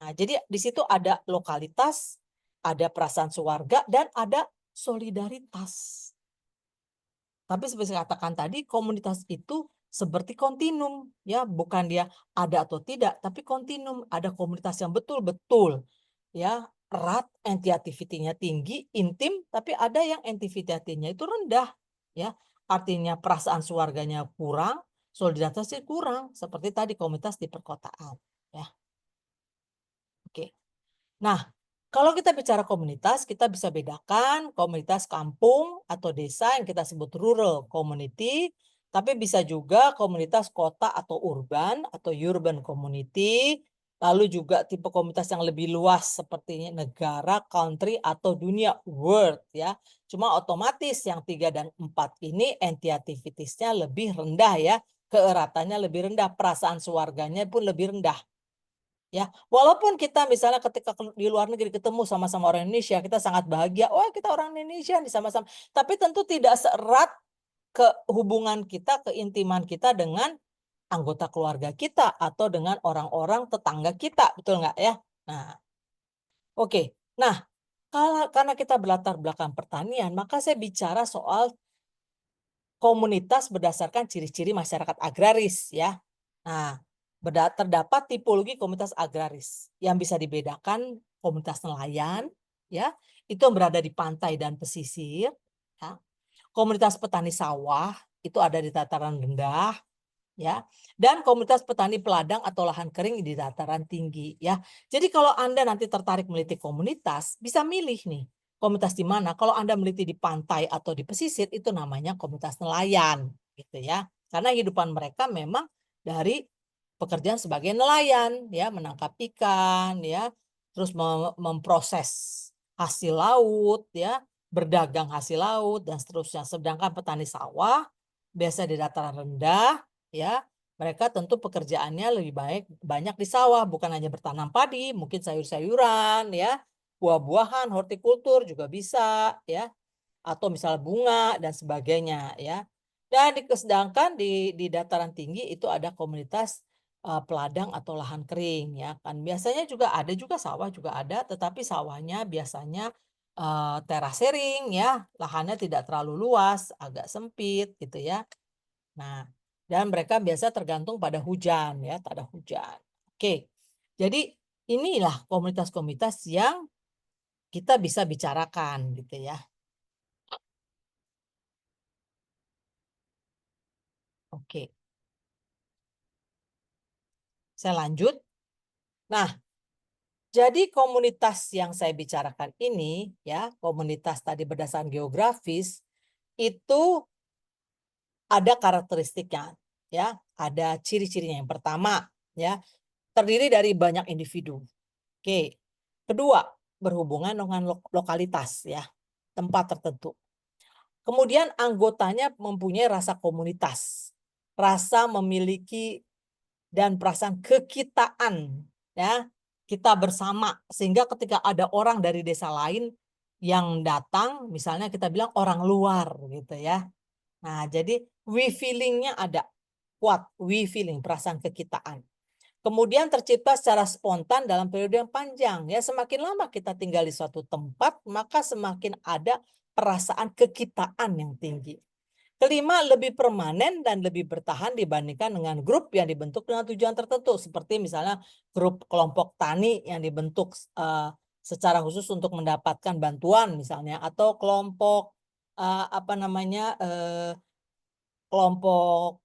Nah, jadi di situ ada lokalitas, ada perasaan sewarga dan ada solidaritas. Tapi seperti saya katakan tadi, komunitas itu seperti kontinum, ya, bukan dia ada atau tidak, tapi kontinum, ada komunitas yang betul-betul, ya, erat, anti-activity-nya tinggi, intim, tapi ada yang anti-activity-nya itu rendah, ya, artinya perasaan keluarganya kurang, solidaritasnya kurang, seperti tadi komunitas di perkotaan, ya. Oke. Nah, kalau kita bicara komunitas, kita bisa bedakan komunitas kampung atau desa yang kita sebut rural community, tapi bisa juga komunitas kota atau urban community, lalu juga tipe komunitas yang lebih luas seperti negara, country atau dunia, world ya. Cuma otomatis yang 3 dan 4 ini anti-activitiesnya lebih rendah ya, keeratannya lebih rendah, perasaan keluarganya pun lebih rendah. Ya, walaupun kita misalnya ketika di luar negeri ketemu sama-sama orang Indonesia, kita sangat bahagia, wah kita orang Indonesia nih sama-sama. Tapi tentu tidak seerat ke hubungan kita, keintiman kita dengan anggota keluarga kita atau dengan orang-orang tetangga kita, betul nggak ya? Nah, oke. Nah, karena kita berlatar belakang pertanian, maka saya bicara soal komunitas berdasarkan ciri-ciri masyarakat agraris ya. Nah, terdapat tipologi komunitas agraris yang bisa dibedakan komunitas nelayan ya, itu yang berada di pantai dan pesisir ya. Komunitas petani sawah itu ada di dataran rendah ya, dan komunitas petani peladang atau lahan kering di dataran tinggi ya. Jadi kalau Anda nanti tertarik meneliti komunitas, bisa milih nih komunitas di mana. Kalau Anda meneliti di pantai atau di pesisir itu namanya komunitas nelayan gitu ya. Karena kehidupan mereka memang dari pekerjaan sebagai nelayan ya, menangkap ikan ya, terus memproses hasil laut ya, berdagang hasil laut dan seterusnya. Sedangkan petani sawah biasa di dataran rendah ya, mereka tentu pekerjaannya lebih banyak di sawah, bukan hanya bertanam padi, mungkin sayur-sayuran ya, buah-buahan, hortikultur juga bisa ya, atau misalnya bunga dan sebagainya ya. Dan sedangkan di dataran tinggi itu ada komunitas peladang atau lahan kering ya kan. Biasanya juga ada juga sawah juga ada, tetapi sawahnya biasanya terasering ya, lahannya tidak terlalu luas, agak sempit gitu ya. Nah, dan mereka biasa tergantung pada hujan ya, tak ada hujan. Oke. Jadi inilah komunitas-komunitas yang kita bisa bicarakan gitu ya. Oke. Saya lanjut. Nah, jadi komunitas yang saya bicarakan ini ya, komunitas tadi berdasarkan geografis itu ada karakteristiknya ya, ada ciri-cirinya. Yang pertama ya, terdiri dari banyak individu. Oke. Kedua, berhubungan dengan lokalitas ya, tempat tertentu. Kemudian anggotanya mempunyai rasa komunitas, rasa memiliki dan perasaan kekitaan, ya, kita bersama, sehingga ketika ada orang dari desa lain yang datang, misalnya kita bilang orang luar gitu ya. Nah, jadi we feeling-nya ada kuat, we feeling, perasaan kekitaan. Kemudian tercipta secara spontan dalam periode yang panjang. Ya, semakin lama kita tinggal di suatu tempat, maka semakin ada perasaan kekitaan yang tinggi. Kelima, lebih permanen dan lebih bertahan dibandingkan dengan grup yang dibentuk dengan tujuan tertentu. Seperti misalnya grup kelompok tani yang dibentuk secara khusus untuk mendapatkan bantuan misalnya. Atau kelompok kelompok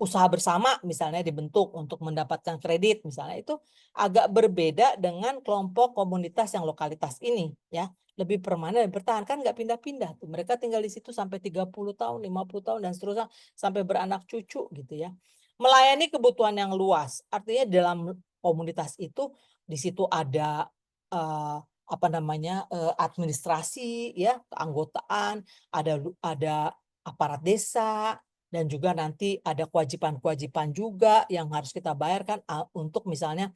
usaha bersama misalnya dibentuk untuk mendapatkan kredit misalnya. Itu agak berbeda dengan kelompok komunitas yang lokalitas ini ya, lebih permanen dan bertahan, kan nggak pindah-pindah tuh, mereka tinggal di situ sampai 30 tahun 50 tahun dan seterusnya sampai beranak cucu gitu ya. Melayani kebutuhan yang luas, artinya dalam komunitas itu di situ ada administrasi ya, keanggotaan, ada aparat desa, dan juga nanti ada kewajiban-kewajiban juga yang harus kita bayarkan untuk misalnya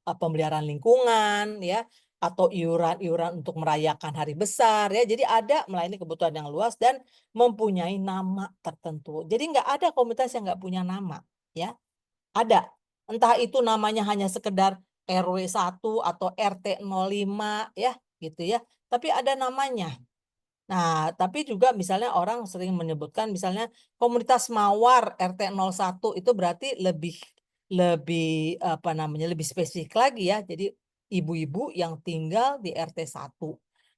pemeliharaan lingkungan ya, atau iuran-iuran untuk merayakan hari besar ya. Jadi ada melayani kebutuhan yang luas dan mempunyai nama tertentu. Jadi nggak ada komunitas yang nggak punya nama ya. Ada. Entah itu namanya hanya sekedar RW 1 atau RT 05 ya gitu ya. Tapi ada namanya. Nah, tapi juga misalnya orang sering menyebutkan misalnya komunitas Mawar RT 01 itu berarti lebih lebih spesifik lagi ya. Jadi ibu-ibu yang tinggal di RT 1.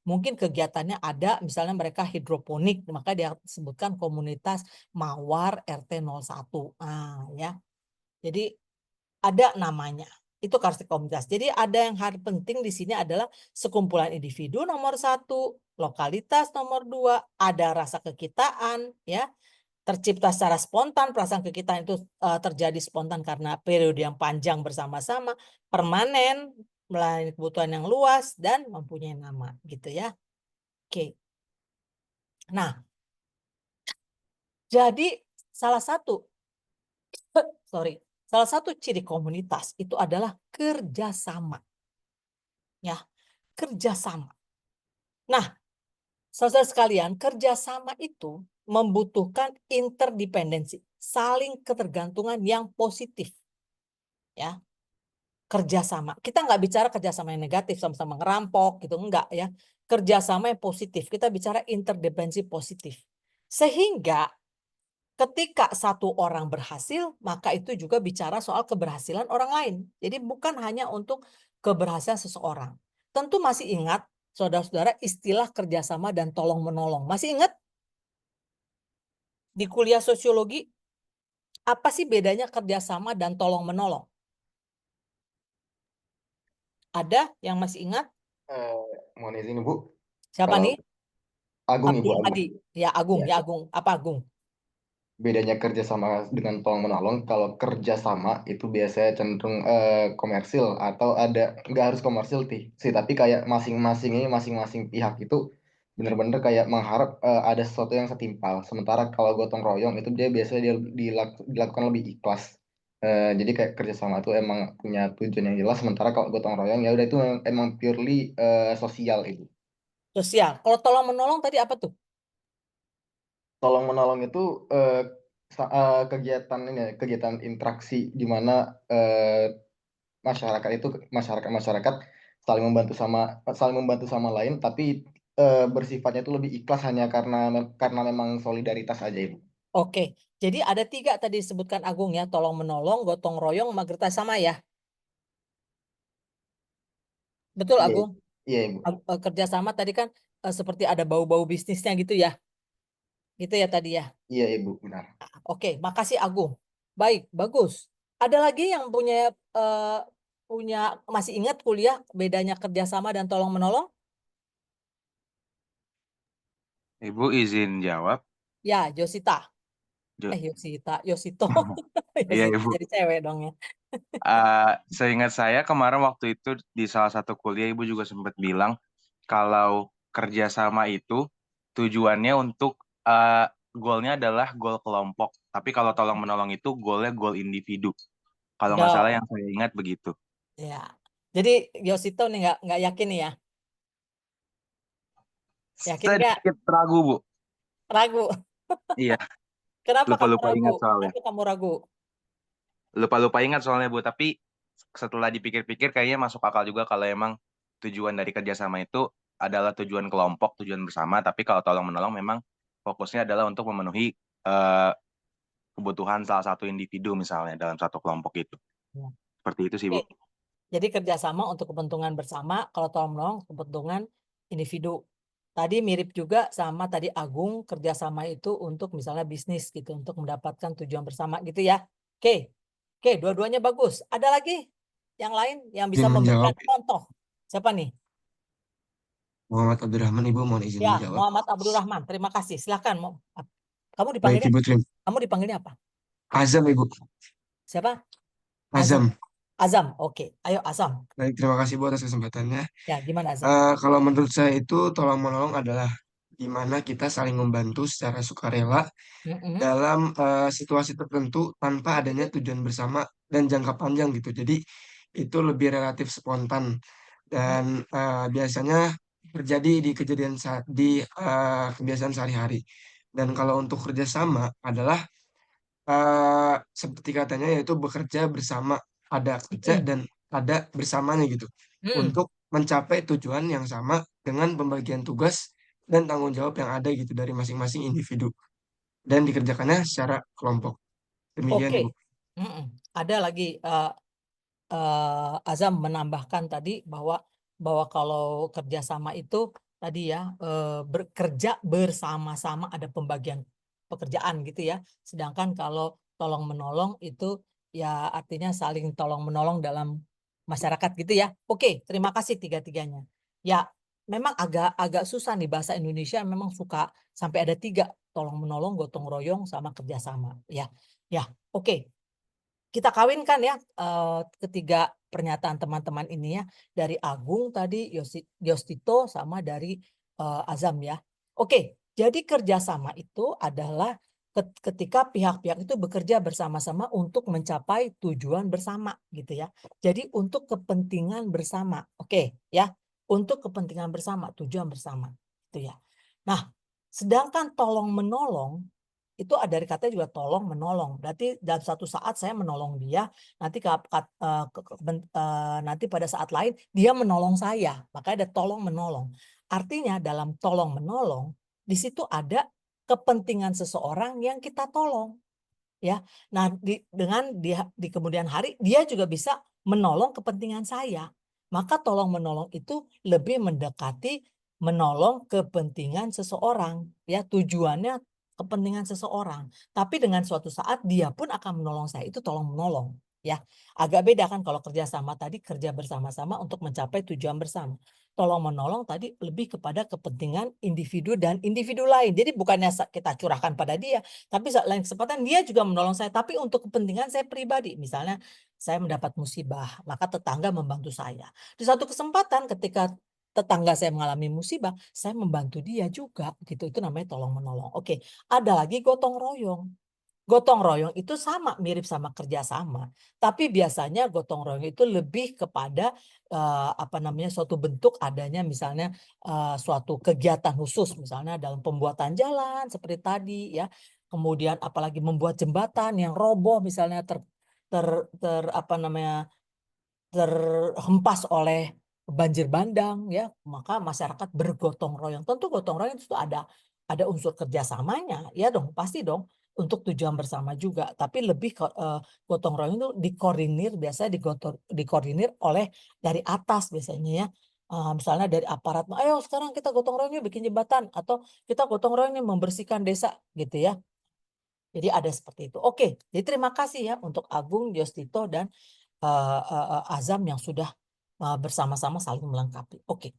Mungkin kegiatannya ada misalnya mereka hidroponik, maka dia sebutkan komunitas Mawar RT 01. Nah, ya. Jadi ada namanya. Itu karakteristik komunitas. Jadi ada yang hal penting di sini adalah sekumpulan individu nomor 1, lokalitas nomor 2, ada rasa kekitaan ya, tercipta secara spontan. Perasaan kekitaan itu terjadi spontan karena periode yang panjang bersama-sama, permanen, melayani kebutuhan yang luas dan mempunyai nama gitu ya. Oke. Nah, jadi salah satu ciri komunitas itu adalah kerjasama. Ya, kerjasama. Nah, saudara sekalian, kerjasama itu membutuhkan interdependensi, saling ketergantungan yang positif. Ya, kerjasama. Kita nggak bicara kerjasama yang negatif, sama-sama ngerampok gitu, enggak ya. Kerjasama yang positif, kita bicara interdependensi positif. Sehingga ketika satu orang berhasil, maka itu juga bicara soal keberhasilan orang lain. Jadi bukan hanya untuk keberhasilan seseorang. Tentu masih ingat, saudara-saudara, istilah kerjasama dan tolong-menolong. Masih ingat? Di kuliah sosiologi, apa sih bedanya kerjasama dan tolong-menolong? Ada yang masih ingat? Mohon izin Ibu. Siapa Kalau nih? Agung Ibu, Abdul Agung. Hadi. Ya, Agung. Ya. Ya, Agung. Apa Agung? Bedanya kerjasama dengan tolong menolong, kalau kerjasama itu biasanya cenderung komersil atau nggak harus komersil sih, tapi kayak masing-masing pihak itu benar-benar kayak mengharap ada sesuatu yang setimpal. Sementara kalau gotong royong itu dia biasanya dilakukan lebih ikhlas. Jadi kayak kerjasama itu emang punya tujuan yang jelas. Sementara kalau gotong royong ya udah itu emang purely sosial itu. Sosial. Kalau tolong-menolong tadi apa tuh? Tolong menolong itu kegiatan interaksi di mana masyarakat saling membantu sama lain, tapi bersifatnya itu lebih ikhlas hanya karena memang solidaritas aja Ibu. Oke, jadi ada 3 tadi disebutkan Agung ya, tolong-menolong, gotong royong, sama kerjasama ya. Betul Iya, Agung? iya Ibu. Kerjasama tadi kan seperti ada bau-bau bisnisnya gitu ya. Gitu ya tadi ya. Iya Ibu, benar. Oke, makasih Agung. Baik, bagus. Ada lagi yang punya masih ingat kuliah bedanya kerjasama dan tolong-menolong? Ibu izin jawab. Ya, Josita. Yosito. Iya, Ibu. Jadi cewek dong ya. Seingat saya kemarin waktu itu di salah satu kuliah Ibu juga sempat bilang kalau kerjasama itu tujuannya untuk goalnya adalah goal kelompok. Tapi kalau tolong menolong itu goalnya goal individu. Kalau nggak salah Dong. yang saya ingat begitu. Ya. Jadi Yosito nih nggak yakin nih ya. Yakin nggak? Sedikit ragu, Bu. Ragu. Iya, Kenapa kamu lupa-lupa ragu? ingat soalnya. Kenapa kamu ragu? Lupa-lupa ingat soalnya, Bu. Tapi setelah dipikir-pikir kayaknya masuk akal juga kalau emang tujuan dari kerjasama itu adalah tujuan kelompok, tujuan bersama. Tapi kalau tolong-menolong memang fokusnya adalah untuk memenuhi kebutuhan salah satu individu misalnya dalam satu kelompok itu. Ya. Seperti itu sih, Bu. Oke. Jadi kerjasama untuk kepentingan bersama, kalau tolong-menolong kepentingan individu. Tadi mirip juga sama tadi Agung, kerjasama itu untuk misalnya bisnis gitu, untuk mendapatkan tujuan bersama gitu ya. Oke, dua-duanya bagus. Ada lagi yang lain yang bisa Izin memberikan menjawab. contoh? Siapa nih? Muhammad Abdurrahman, Ibu mohon izin Ya, menjawab. Muhammad Abdurrahman. Terima kasih. Silakan. Kamu Baik, dipanggilnya? Ibu terima. Kamu dipanggilnya apa? Azam, Ibu. Siapa? Azam. Azam. Oke, ayo Azam. Baik, terima kasih Bu atas kesempatannya. Ya, gimana Azam? Kalau menurut saya itu tolong menolong adalah gimana kita saling membantu secara sukarela dalam situasi tertentu tanpa adanya tujuan bersama dan jangka panjang gitu. Jadi itu lebih relatif spontan dan biasanya terjadi di kebiasaan sehari-hari. Dan kalau untuk kerjasama adalah seperti katanya yaitu bekerja bersama, ada kerja dan ada bersamanya gitu untuk mencapai tujuan yang sama dengan pembagian tugas dan tanggung jawab yang ada gitu dari masing-masing individu dan dikerjakannya secara kelompok. Demikian, Oke. Ibu. Ada lagi Azam menambahkan tadi bahwa kalau kerjasama itu tadi ya bekerja bersama-sama, ada pembagian pekerjaan gitu ya. Sedangkan kalau tolong menolong itu ya artinya saling tolong menolong dalam masyarakat gitu ya. Oke, terima kasih tiga-tiganya. Ya, memang agak susah nih bahasa Indonesia, memang suka sampai ada 3, tolong menolong, gotong royong, sama kerjasama. Ya, oke. Kita kawinkan ya ketiga pernyataan teman-teman ini ya, dari Agung tadi, Yostito, sama dari Azam ya. Oke, jadi kerjasama itu adalah ketika pihak-pihak itu bekerja bersama-sama untuk mencapai tujuan bersama gitu ya. Jadi untuk kepentingan bersama, oke ya, untuk kepentingan bersama, tujuan bersama gitu ya. Nah, sedangkan tolong menolong itu ada dari kata juga tolong menolong. Berarti dalam satu saat saya menolong dia, nanti nanti pada saat lain dia menolong saya. Makanya ada tolong menolong. Artinya dalam tolong menolong di situ ada kepentingan seseorang yang kita tolong. Ya. Nah, dengan di kemudian hari dia juga bisa menolong kepentingan saya. Maka tolong menolong itu lebih mendekati menolong kepentingan seseorang, ya, tujuannya kepentingan seseorang. Tapi dengan suatu saat dia pun akan menolong saya, itu tolong menolong, ya. Agak beda kan kalau kerjasama tadi kerja bersama-sama untuk mencapai tujuan bersama. Tolong menolong tadi lebih kepada kepentingan individu dan individu lain. Jadi bukannya kita curahkan pada dia, tapi lain kesempatan dia juga menolong saya, tapi untuk kepentingan saya pribadi. Misalnya saya mendapat musibah, maka tetangga membantu saya. Di satu kesempatan ketika tetangga saya mengalami musibah, saya membantu dia juga gitu. Itu namanya tolong menolong. Oke, ada lagi gotong royong. Gotong royong itu sama, mirip sama kerjasama, tapi biasanya gotong royong itu lebih kepada suatu bentuk adanya misalnya suatu kegiatan khusus, misalnya dalam pembuatan jalan seperti tadi ya, kemudian apalagi membuat jembatan yang roboh misalnya terhempas oleh banjir bandang ya, maka masyarakat bergotong royong. Tentu gotong royong itu ada unsur kerjasamanya ya dong, pasti dong, untuk tujuan bersama juga. Tapi lebih gotong royong itu biasanya dikoordinir oleh dari atas biasanya ya. Misalnya dari aparat, ayo sekarang kita gotong royong yuk bikin jembatan, atau kita gotong royong nih membersihkan desa gitu ya. Jadi ada seperti itu. Oke, jadi terima kasih ya untuk Agung, Yostito, dan Azam yang sudah bersama-sama saling melengkapi. Oke.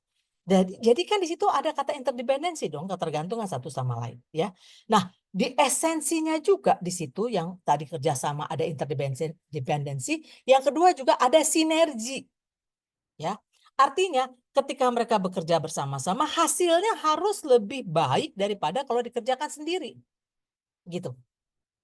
Jadi kan di situ ada kata interdependensi dong, ketergantungan satu sama lain ya. Nah, di esensinya juga di situ yang tadi kerjasama ada interdependensi, yang kedua juga ada sinergi. Ya. Artinya ketika mereka bekerja bersama-sama hasilnya harus lebih baik daripada kalau dikerjakan sendiri. gitu.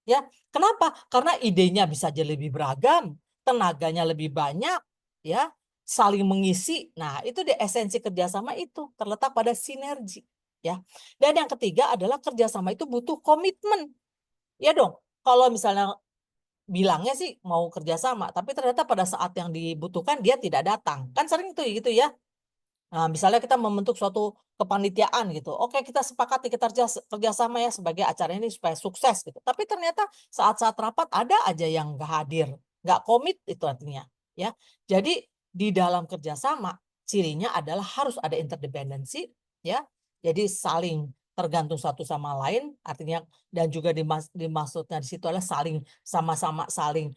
Ya, kenapa? Karena idenya bisa jadi lebih beragam, tenaganya lebih banyak, ya, saling mengisi. Nah, itu di esensi kerjasama itu terletak pada sinergi, ya. Dan yang ketiga adalah kerjasama itu butuh komitmen, ya dong. Kalau misalnya bilangnya sih mau kerjasama, tapi ternyata pada saat yang dibutuhkan dia tidak datang, kan sering tuh gitu ya. Nah, misalnya kita membentuk suatu kepanitiaan gitu. Oke, kita sepakati kita kerjasama ya sebagai acara ini supaya sukses gitu. Tapi ternyata saat-saat rapat ada aja yang nggak hadir, nggak komit itu artinya. Ya, jadi di dalam kerjasama cirinya adalah harus ada interdependensi, ya. Jadi saling tergantung satu sama lain, artinya dan juga dimaksudnya di situ adalah saling sama-sama saling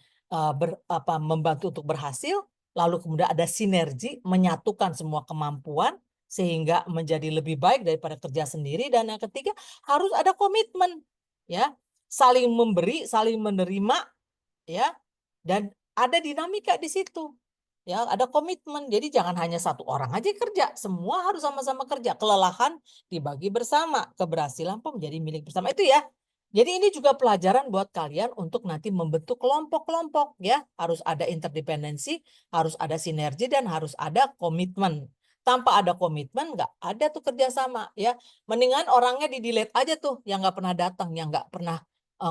membantu untuk berhasil. Lalu kemudian ada sinergi menyatukan semua kemampuan sehingga menjadi lebih baik daripada kerja sendiri. Dan yang ketiga harus ada komitmen, ya, saling memberi, saling menerima, ya, dan ada dinamika di situ, ya, ada komitmen. Jadi jangan hanya satu orang aja kerja, semua harus sama-sama kerja. Kelelahan dibagi bersama, keberhasilan pun menjadi milik bersama itu ya. Jadi ini juga pelajaran buat kalian untuk nanti membentuk kelompok-kelompok, ya. Harus ada interdependensi, harus ada sinergi, dan harus ada komitmen. Tanpa ada komitmen nggak ada tuh kerjasama, ya. Mendingan orangnya di-delete aja tuh yang nggak pernah datang, yang nggak pernah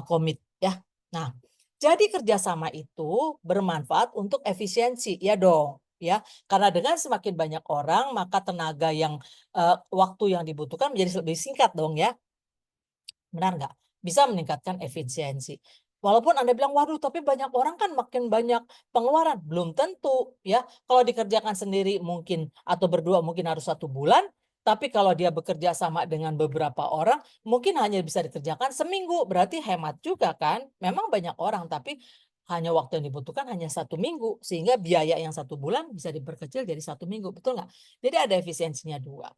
komit, ya. Nah, jadi kerjasama itu bermanfaat untuk efisiensi, ya dong, ya. Karena dengan semakin banyak orang, maka tenaga yang waktu yang dibutuhkan menjadi lebih singkat dong, ya. Benar nggak? Bisa meningkatkan efisiensi. Walaupun Anda bilang, waduh tapi banyak orang kan makin banyak pengeluaran. Belum tentu, ya. Kalau dikerjakan sendiri mungkin atau berdua mungkin harus 1 bulan. Tapi kalau dia bekerja sama dengan beberapa orang, mungkin hanya bisa dikerjakan seminggu. Berarti hemat juga kan. Memang banyak orang, tapi hanya waktu yang dibutuhkan hanya 1 minggu. Sehingga biaya yang 1 bulan bisa diperkecil jadi 1 minggu. Betul nggak? Jadi ada efisiensinya juga.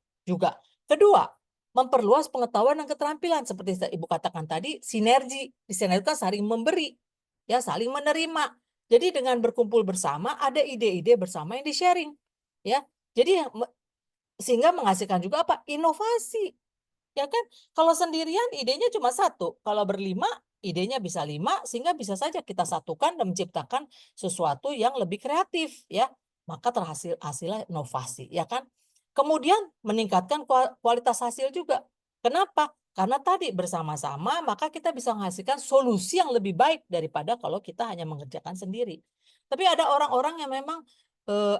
Kedua, memperluas pengetahuan dan keterampilan seperti Ibu katakan tadi, sinergi. Disinergikan saling memberi, ya, saling menerima. Jadi dengan berkumpul bersama ada ide-ide bersama yang di-sharing, ya. Jadi sehingga menghasilkan juga apa? Inovasi. Ya kan? Kalau sendirian idenya cuma 1, kalau berlima idenya bisa 5 sehingga bisa saja kita satukan dan menciptakan sesuatu yang lebih kreatif, ya. Maka hasilnya inovasi, ya kan? Kemudian meningkatkan kualitas hasil juga. Kenapa? Karena tadi bersama-sama maka kita bisa menghasilkan solusi yang lebih baik daripada kalau kita hanya mengerjakan sendiri. Tapi ada orang-orang yang memang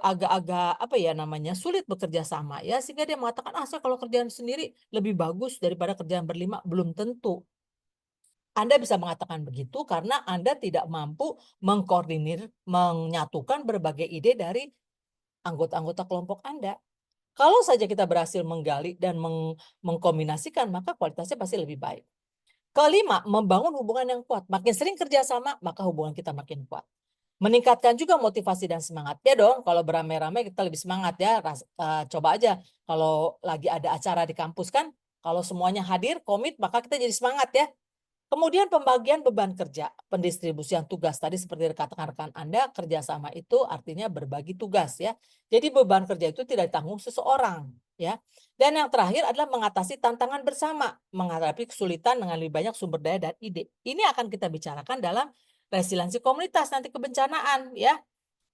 agak-agak apa ya namanya, sulit bekerja sama ya, sehingga dia mengatakan, "Ah, saya kalau kerjaan sendiri lebih bagus daripada kerjaan berlima." Belum tentu. Anda bisa mengatakan begitu karena Anda tidak mampu mengkoordinir, menyatukan berbagai ide dari anggota-anggota kelompok Anda. Kalau saja kita berhasil menggali dan mengkombinasikan, maka kualitasnya pasti lebih baik. Kelima, membangun hubungan yang kuat. Makin sering kerjasama, maka hubungan kita makin kuat. Meningkatkan juga motivasi dan semangat. Ya dong, kalau beramai-ramai kita lebih semangat ya. Coba aja kalau lagi ada acara di kampus kan, kalau semuanya hadir, komit, maka kita jadi semangat ya. Kemudian pembagian beban kerja, pendistribusian tugas. Tadi seperti dikatakan rekan Anda, kerjasama itu artinya berbagi tugas ya. Jadi beban kerja itu tidak ditanggung seseorang ya. Dan yang terakhir adalah mengatasi tantangan bersama, menghadapi kesulitan dengan lebih banyak sumber daya dan ide. Ini akan kita bicarakan dalam resiliensi komunitas nanti kebencanaan ya.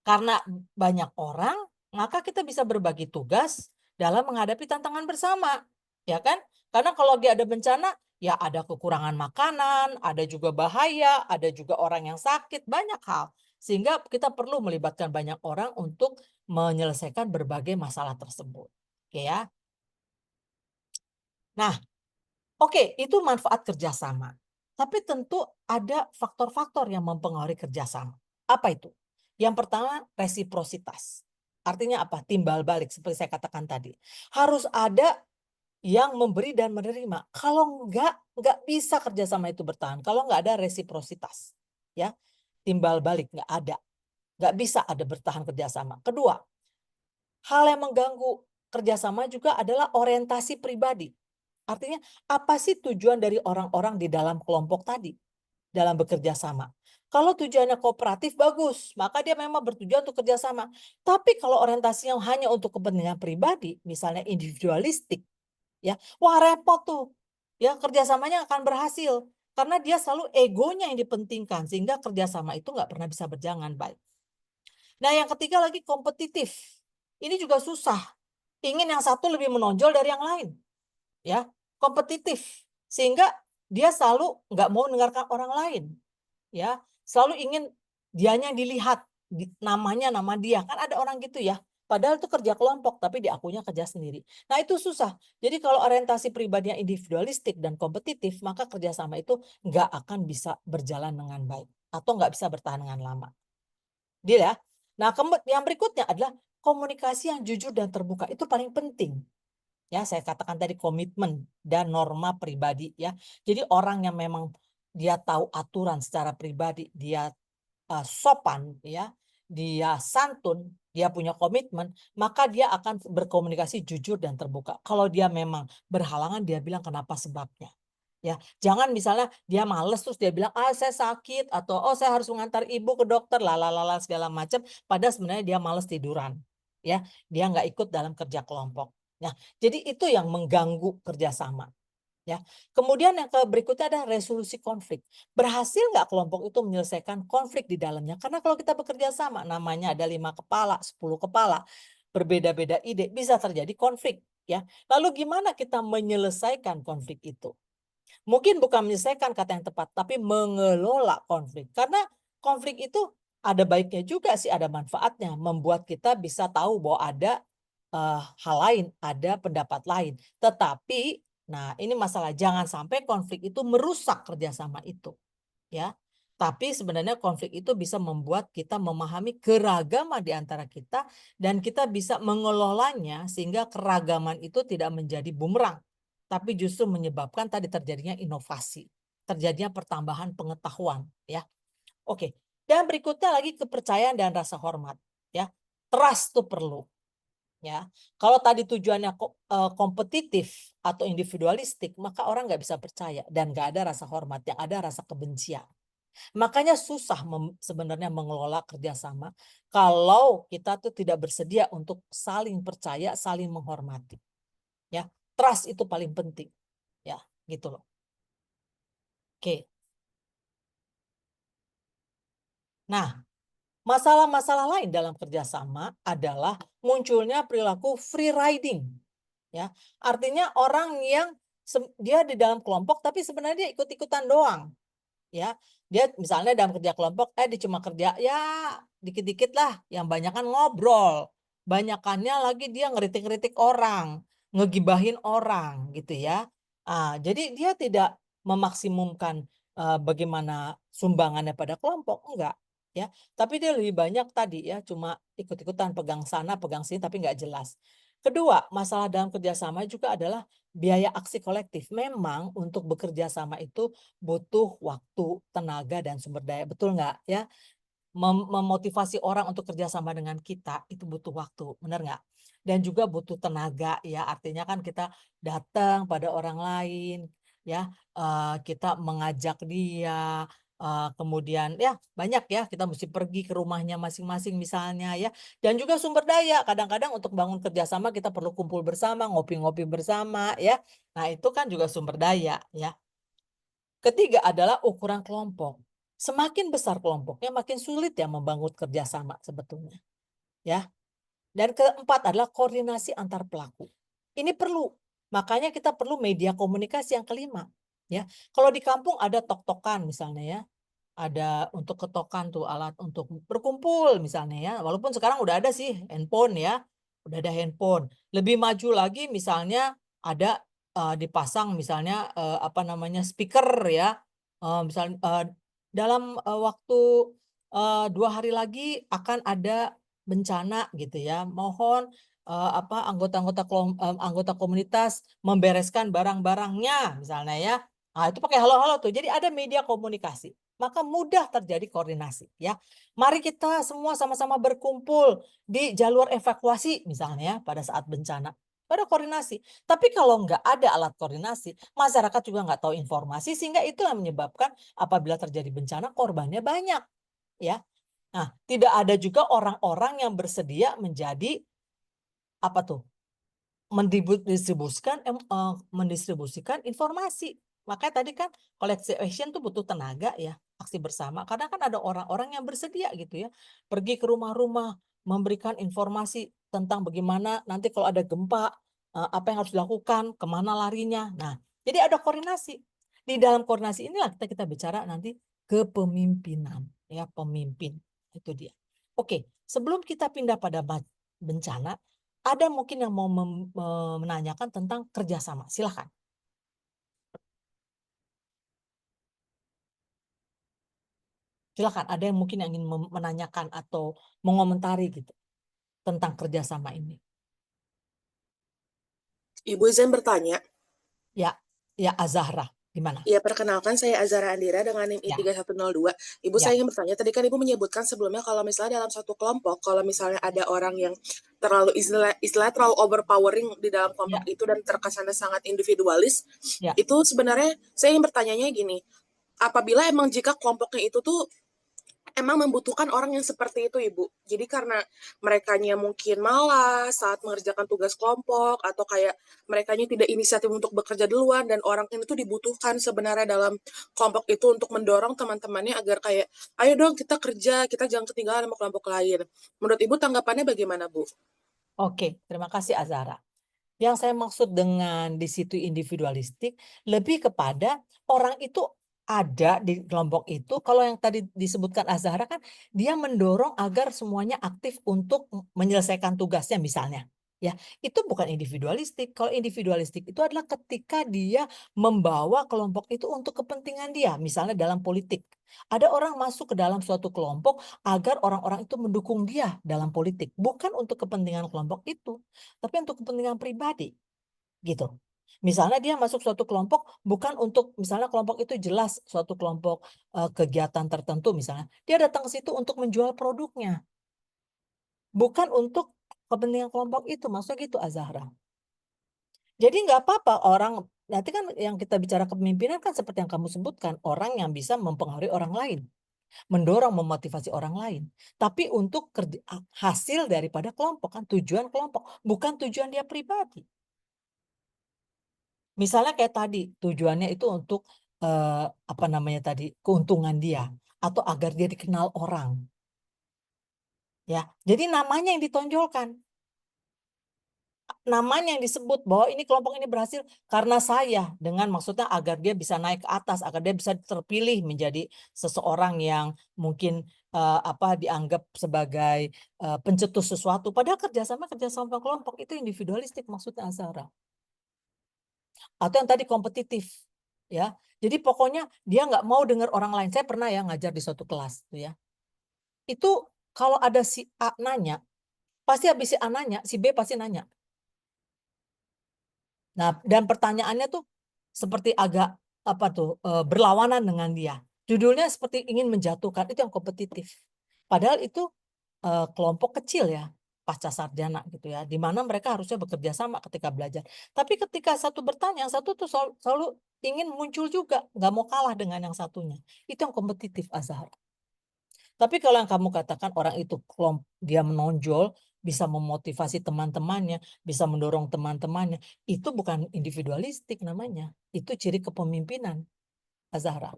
Karena banyak orang, maka kita bisa berbagi tugas dalam menghadapi tantangan bersama. Ya kan? Karena kalau lagi ada bencana, ya ada kekurangan makanan, ada juga bahaya, ada juga orang yang sakit, banyak hal. Sehingga kita perlu melibatkan banyak orang untuk menyelesaikan berbagai masalah tersebut. Oke ya. Nah, oke, itu manfaat kerjasama. Tapi tentu ada faktor-faktor yang mempengaruhi kerjasama. Apa itu? Yang pertama, resiprositas. Artinya apa? Timbal balik, seperti saya katakan tadi. Harus ada yang memberi dan menerima. Kalau nggak bisa kerjasama itu bertahan. Kalau nggak ada resiprositas. Ya, timbal balik, nggak ada. Nggak bisa ada bertahan kerjasama. Kedua, hal yang mengganggu kerjasama juga adalah orientasi pribadi. Artinya, apa sih tujuan dari orang-orang di dalam kelompok tadi? Dalam bekerja sama. Kalau tujuannya kooperatif, bagus. Maka dia memang bertujuan untuk kerjasama. Tapi kalau orientasinya hanya untuk kepentingan pribadi, misalnya individualistik, ya, wah repot tuh. Ya, kerjasamanya akan berhasil. Karena dia selalu egonya yang dipentingkan, sehingga kerjasama itu nggak pernah bisa berjalan baik. Nah, yang ketiga lagi kompetitif. Ini juga susah. Ingin yang satu lebih menonjol dari yang lain. Ya, kompetitif. Sehingga dia selalu nggak mau mendengarkan orang lain. Ya, selalu ingin dianya yang dilihat, namanya nama dia. Kan ada orang gitu ya. Padahal itu kerja kelompok, tapi diakunya kerja sendiri. Nah, itu susah. Jadi kalau orientasi pribadinya individualistik dan kompetitif, maka kerjasama itu nggak akan bisa berjalan dengan baik. Atau nggak bisa bertahan dengan lama. Deal ya? Nah, yang berikutnya adalah komunikasi yang jujur dan terbuka. Itu paling penting. Ya, saya katakan tadi komitmen dan norma pribadi ya. Jadi orang yang memang dia tahu aturan secara pribadi, dia sopan ya, dia santun, dia punya komitmen, maka dia akan berkomunikasi jujur dan terbuka. Kalau dia memang berhalangan, dia bilang kenapa sebabnya. Ya, jangan misalnya dia males terus dia bilang saya sakit atau saya harus mengantar ibu ke dokter lalala segala macam, padahal sebenarnya dia males tiduran. Ya, dia nggak ikut dalam kerja kelompok. Nah, jadi itu yang mengganggu kerjasama. Ya, kemudian yang berikutnya ada resolusi konflik. Berhasil nggak kelompok itu menyelesaikan konflik di dalamnya? Karena kalau kita bekerja sama, namanya ada 5 kepala, 10 kepala, berbeda-beda ide, bisa terjadi konflik. Ya, lalu gimana kita menyelesaikan konflik itu? Mungkin bukan menyelesaikan kata yang tepat, tapi mengelola konflik. Karena konflik itu ada baiknya juga sih, ada manfaatnya. Membuat kita bisa tahu bahwa ada hal lain, ada pendapat lain. Tetapi, nah ini masalah, jangan sampai konflik itu merusak kerjasama itu. Ya, tapi sebenarnya konflik itu bisa membuat kita memahami keragaman di antara kita dan kita bisa mengelolanya sehingga keragaman itu tidak menjadi bumerang, tapi justru menyebabkan tadi terjadinya inovasi, terjadinya pertambahan pengetahuan, ya. Oke. Dan berikutnya lagi kepercayaan dan rasa hormat, ya. Trust itu perlu. Ya, kalau tadi tujuannya kompetitif atau individualistik, maka orang nggak bisa percaya dan nggak ada rasa hormat, yang ada rasa kebencian. Makanya susah sebenarnya mengelola kerjasama kalau kita tuh tidak bersedia untuk saling percaya, saling menghormati. Ya, trust itu paling penting. Ya, gitu loh. Oke. Nah, masalah-masalah lain dalam kerjasama adalah munculnya perilaku free riding. Ya, artinya orang yang dia di dalam kelompok tapi sebenarnya dia ikut-ikutan doang. Ya, dia misalnya dalam kerja kelompok dia cuma kerja ya dikit-dikit lah, yang banyak kan ngobrol, banyakannya lagi dia ngeritik-ngeritik orang, ngegibahin orang gitu ya. Jadi dia tidak memaksimumkan bagaimana sumbangannya pada kelompok, enggak ya, tapi dia lebih banyak tadi ya cuma ikut-ikutan, pegang sana pegang sini tapi nggak jelas. Kedua, masalah dalam kerjasama juga adalah biaya aksi kolektif. Memang untuk bekerja sama itu butuh waktu, tenaga, dan sumber daya. Betul nggak ya? Memotivasi orang untuk kerjasama dengan kita itu butuh waktu, benar nggak? Dan juga butuh tenaga ya. Artinya kan kita datang pada orang lain, ya, kita mengajak dia. Kemudian ya banyak ya, kita mesti pergi ke rumahnya masing-masing misalnya ya, dan juga sumber daya. Kadang-kadang untuk bangun kerjasama kita perlu kumpul bersama, ngopi-ngopi bersama ya. Nah itu kan juga sumber daya ya. Ketiga adalah ukuran kelompok. Semakin besar kelompoknya, makin sulit ya membangun kerjasama sebetulnya. Ya. Dan keempat adalah koordinasi antar pelaku. Ini perlu. Makanya kita perlu media komunikasi yang kelima. Ya. Kalau di kampung ada tok-tokan misalnya ya. Ada untuk ketokan tuh alat untuk berkumpul misalnya ya. Walaupun sekarang udah ada sih handphone ya. Udah ada handphone. Lebih maju lagi misalnya ada dipasang misalnya apa namanya speaker ya. Misalnya dalam waktu 2 hari lagi akan ada bencana gitu ya. Mohon anggota komunitas membereskan barang-barangnya misalnya ya. Nah, itu pakai halo-halo tuh. Jadi ada media komunikasi. Maka mudah terjadi koordinasi ya. Mari kita semua sama-sama berkumpul di jalur evakuasi misalnya pada saat bencana. Ada koordinasi. Tapi kalau nggak ada alat koordinasi, masyarakat juga nggak tahu informasi sehingga itu yang menyebabkan apabila terjadi bencana korbannya banyak ya. Nah, tidak ada juga orang-orang yang bersedia menjadi apa tuh? Mendistribusikan informasi. Makanya tadi kan collective action tuh butuh tenaga ya, aksi bersama. Karena kan ada orang-orang yang bersedia gitu ya, pergi ke rumah-rumah, memberikan informasi tentang bagaimana nanti kalau ada gempa, apa yang harus dilakukan, kemana larinya. Nah, jadi ada koordinasi. Di dalam koordinasi inilah kita bicara nanti kepemimpinan, ya pemimpin itu dia. Oke, sebelum kita pindah pada bencana, ada mungkin yang mau menanyakan tentang kerjasama. Silahkan. Silakan, ada yang mungkin yang ingin menanyakan atau mengomentari gitu tentang kerjasama ini. Ibu izin bertanya. Ya, ya Azahra, gimana? Ya, perkenalkan saya Azahra Andira dengan NIM Ya. I3102. Ibu, Ya. saya ingin bertanya, tadi kan Ibu menyebutkan sebelumnya kalau misalnya dalam satu kelompok, kalau misalnya ada orang yang terlalu istilah terlalu overpowering di dalam kelompok itu dan terkesannya sangat individualis, itu sebenarnya saya ingin bertanyanya gini, apabila emang jika kelompoknya itu tuh emang membutuhkan orang yang seperti itu, Ibu. Jadi karena merekanya mungkin malas saat mengerjakan tugas kelompok atau kayak merekanya tidak inisiatif untuk bekerja duluan dan orang ini tuh dibutuhkan sebenarnya dalam kelompok itu untuk mendorong teman-temannya agar kayak ayo dong kita kerja, kita jangan ketinggalan sama kelompok lain. Menurut Ibu tanggapannya bagaimana, Bu? Oke, terima kasih Azahra. Yang saya maksud dengan di situ individualistik lebih kepada orang itu ada di kelompok itu. Kalau yang tadi disebutkan Azahra kan dia mendorong agar semuanya aktif untuk menyelesaikan tugasnya misalnya. Ya, itu bukan individualistik. Kalau individualistik itu adalah ketika dia membawa kelompok itu untuk kepentingan dia, misalnya dalam politik. Ada orang masuk ke dalam suatu kelompok agar orang-orang itu mendukung dia dalam politik, bukan untuk kepentingan kelompok itu, tapi untuk kepentingan pribadi, gitu. Misalnya dia masuk suatu kelompok bukan untuk, misalnya kelompok itu jelas suatu kelompok kegiatan tertentu misalnya, dia datang ke situ untuk menjual produknya, bukan untuk kepentingan kelompok itu, maksudnya gitu Azahra. Jadi nggak apa-apa orang, nanti kan yang kita bicara kepemimpinan kan seperti yang kamu sebutkan, orang yang bisa mempengaruhi orang lain, mendorong, memotivasi orang lain. Tapi untuk hasil daripada kelompok, kan tujuan kelompok, bukan tujuan dia pribadi. Misalnya kayak tadi, tujuannya itu untuk apa namanya tadi, keuntungan dia atau agar dia dikenal orang. Ya, jadi namanya yang ditonjolkan. Namanya yang disebut bahwa ini kelompok ini berhasil karena saya, dengan maksudnya agar dia bisa naik ke atas, agar dia bisa terpilih menjadi seseorang yang mungkin dianggap sebagai pencetus sesuatu. Padahal kerjasama kelompok itu individualistik maksudnya Azahra. Atau yang tadi kompetitif, ya. Jadi pokoknya dia nggak mau dengar orang lain. Saya pernah ya ngajar di suatu kelas, tuh ya. Itu kalau ada si A nanya, pasti habis si A nanya, si B pasti nanya. Nah, dan pertanyaannya tuh seperti agak berlawanan dengan dia. Judulnya seperti ingin menjatuhkan, itu yang kompetitif. Padahal itu kelompok kecil ya, pasca sarjana gitu ya, di mana mereka harusnya bekerja sama ketika belajar. Tapi ketika satu bertanya, yang satu tuh selalu ingin muncul juga, nggak mau kalah dengan yang satunya. Itu yang kompetitif Azahra. Tapi kalau yang kamu katakan orang itu dia menonjol, bisa memotivasi teman-temannya, bisa mendorong teman-temannya, itu bukan individualistik namanya. Itu ciri kepemimpinan, Azahra.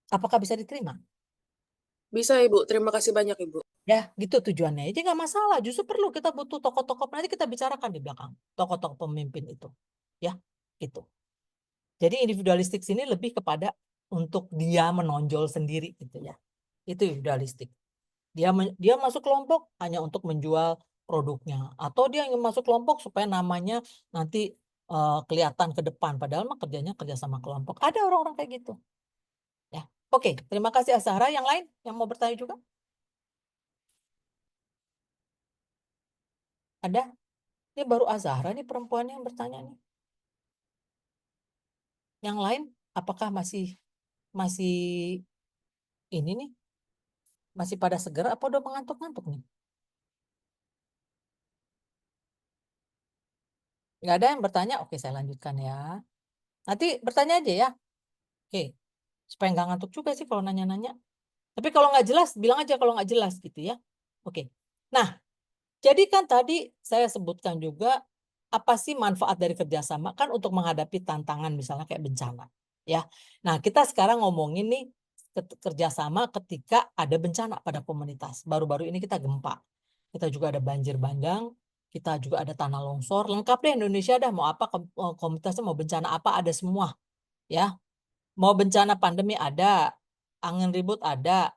Apakah bisa diterima? Bisa, Ibu. Terima kasih banyak, Ibu. Ya, gitu tujuannya. Jadi nggak masalah. Justru perlu kita butuh tokoh-tokoh. Nanti kita bicarakan di belakang tokoh-tokoh pemimpin itu, ya, gitu. Jadi individualistik sini lebih kepada untuk dia menonjol sendiri, gitu ya. Itu individualistik. Dia masuk kelompok hanya untuk menjual produknya, atau dia ingin masuk kelompok supaya namanya nanti kelihatan ke depan. Padahal mah kerjanya kerja sama kelompok. Ada orang-orang kayak gitu. Ya, oke. Terima kasih Azahra. Yang lain yang mau bertanya juga? Ada? Ini baru Azahra nih perempuan yang bertanya nih. Yang lain apakah masih ini nih? Masih pada seger apa udah mengantuk-ngantuk nih? Nggak ada yang bertanya? Oke, saya lanjutkan ya. Nanti bertanya aja ya. Oke, supaya nggak ngantuk juga sih kalau nanya-nanya. Tapi kalau nggak jelas, bilang aja kalau nggak jelas gitu ya. Oke. Nah, jadi kan tadi saya sebutkan juga apa sih manfaat dari kerjasama? Kan untuk menghadapi tantangan misalnya kayak bencana, ya. Nah, kita sekarang ngomongin nih kerjasama ketika ada bencana pada komunitas. Baru-baru ini kita gempa, kita juga ada banjir bandang, kita juga ada tanah longsor. Lengkap deh Indonesia dah, mau apa komunitasnya, mau bencana apa ada semua, ya. Mau bencana pandemi ada, angin ribut ada,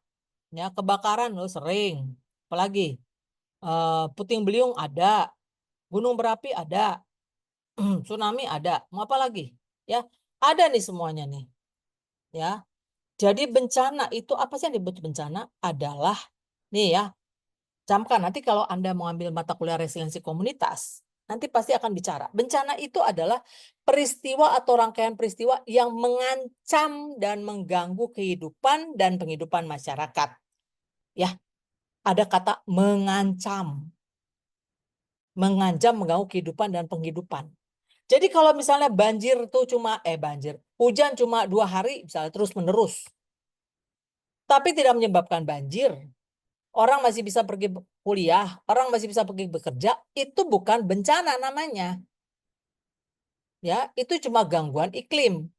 ya, kebakaran loh sering, apalagi puting beliung ada, gunung berapi ada, tsunami ada, mau apa lagi? Ya, ada nih semuanya nih. Ya. Jadi bencana itu apa sih yang disebut bencana? Adalah nih ya, camkan nanti kalau Anda mau ambil mata kuliah resiliensi komunitas, nanti pasti akan bicara. Bencana itu adalah peristiwa atau rangkaian peristiwa yang mengancam dan mengganggu kehidupan dan penghidupan masyarakat. Ya, ada kata mengancam. Mengancam, mengganggu kehidupan dan penghidupan. Jadi kalau misalnya banjir tuh cuma hujan cuma 2 hari misalnya terus menerus, tapi tidak menyebabkan banjir, orang masih bisa pergi kuliah, orang masih bisa pergi bekerja, itu bukan bencana namanya. Ya, itu cuma gangguan iklim.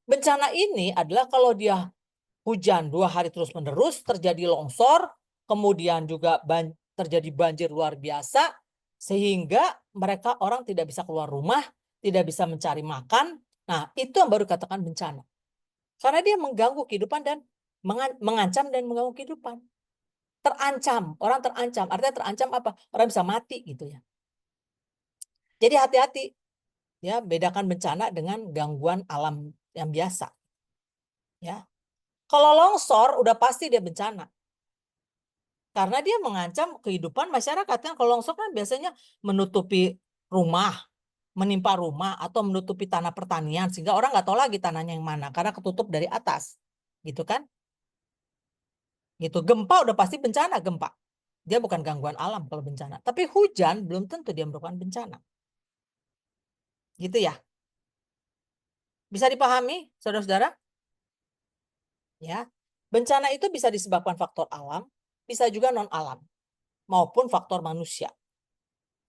Bencana ini adalah kalau dia hujan 2 hari terus menerus, terjadi longsor, kemudian juga terjadi banjir luar biasa, sehingga mereka orang tidak bisa keluar rumah, tidak bisa mencari makan. Nah, itu yang baru katakan bencana. Karena dia mengganggu kehidupan dan mengancam dan mengganggu kehidupan. Terancam, orang terancam. Artinya terancam apa? Orang bisa mati gitu ya. Jadi hati-hati. Ya, bedakan bencana dengan gangguan alam yang biasa. Ya. Kalau longsor udah pasti dia bencana. Karena dia mengancam kehidupan masyarakat. Kan kalau longsor kan biasanya menutupi rumah, menimpa rumah, atau menutupi tanah pertanian sehingga orang nggak tahu lagi tanahnya yang mana karena ketutup dari atas, gitu kan? Gitu. Gempa udah pasti bencana gempa. Dia bukan gangguan alam kalau bencana. Tapi hujan belum tentu dia merupakan bencana. Gitu ya. Bisa dipahami, saudara-saudara? Ya. Bencana itu bisa disebabkan faktor alam, bisa juga non alam, maupun faktor manusia.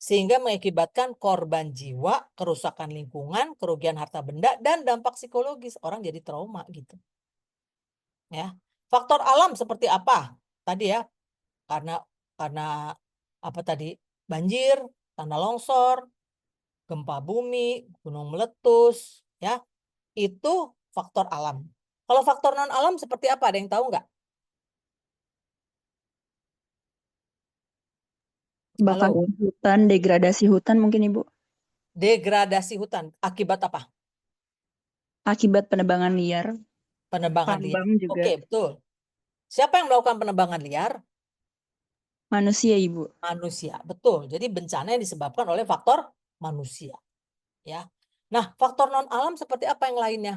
Sehingga mengakibatkan korban jiwa, kerusakan lingkungan, kerugian harta benda, dan dampak psikologis. Orang jadi trauma gitu. Ya. Faktor alam seperti apa? Tadi ya, karena apa tadi? Banjir, tanah longsor, gempa bumi, gunung meletus, ya. Itu faktor alam. Kalau faktor non alam seperti apa? Ada yang tahu nggak? Kebakaran hutan, degradasi hutan mungkin Ibu. Degradasi hutan akibat apa? Akibat penebangan liar. Penebangan liar. Tambang juga. Oke, betul. Siapa yang melakukan penebangan liar? Manusia Ibu. Manusia, betul. Jadi bencana yang disebabkan oleh faktor manusia. Ya. Nah, faktor non alam seperti apa yang lainnya?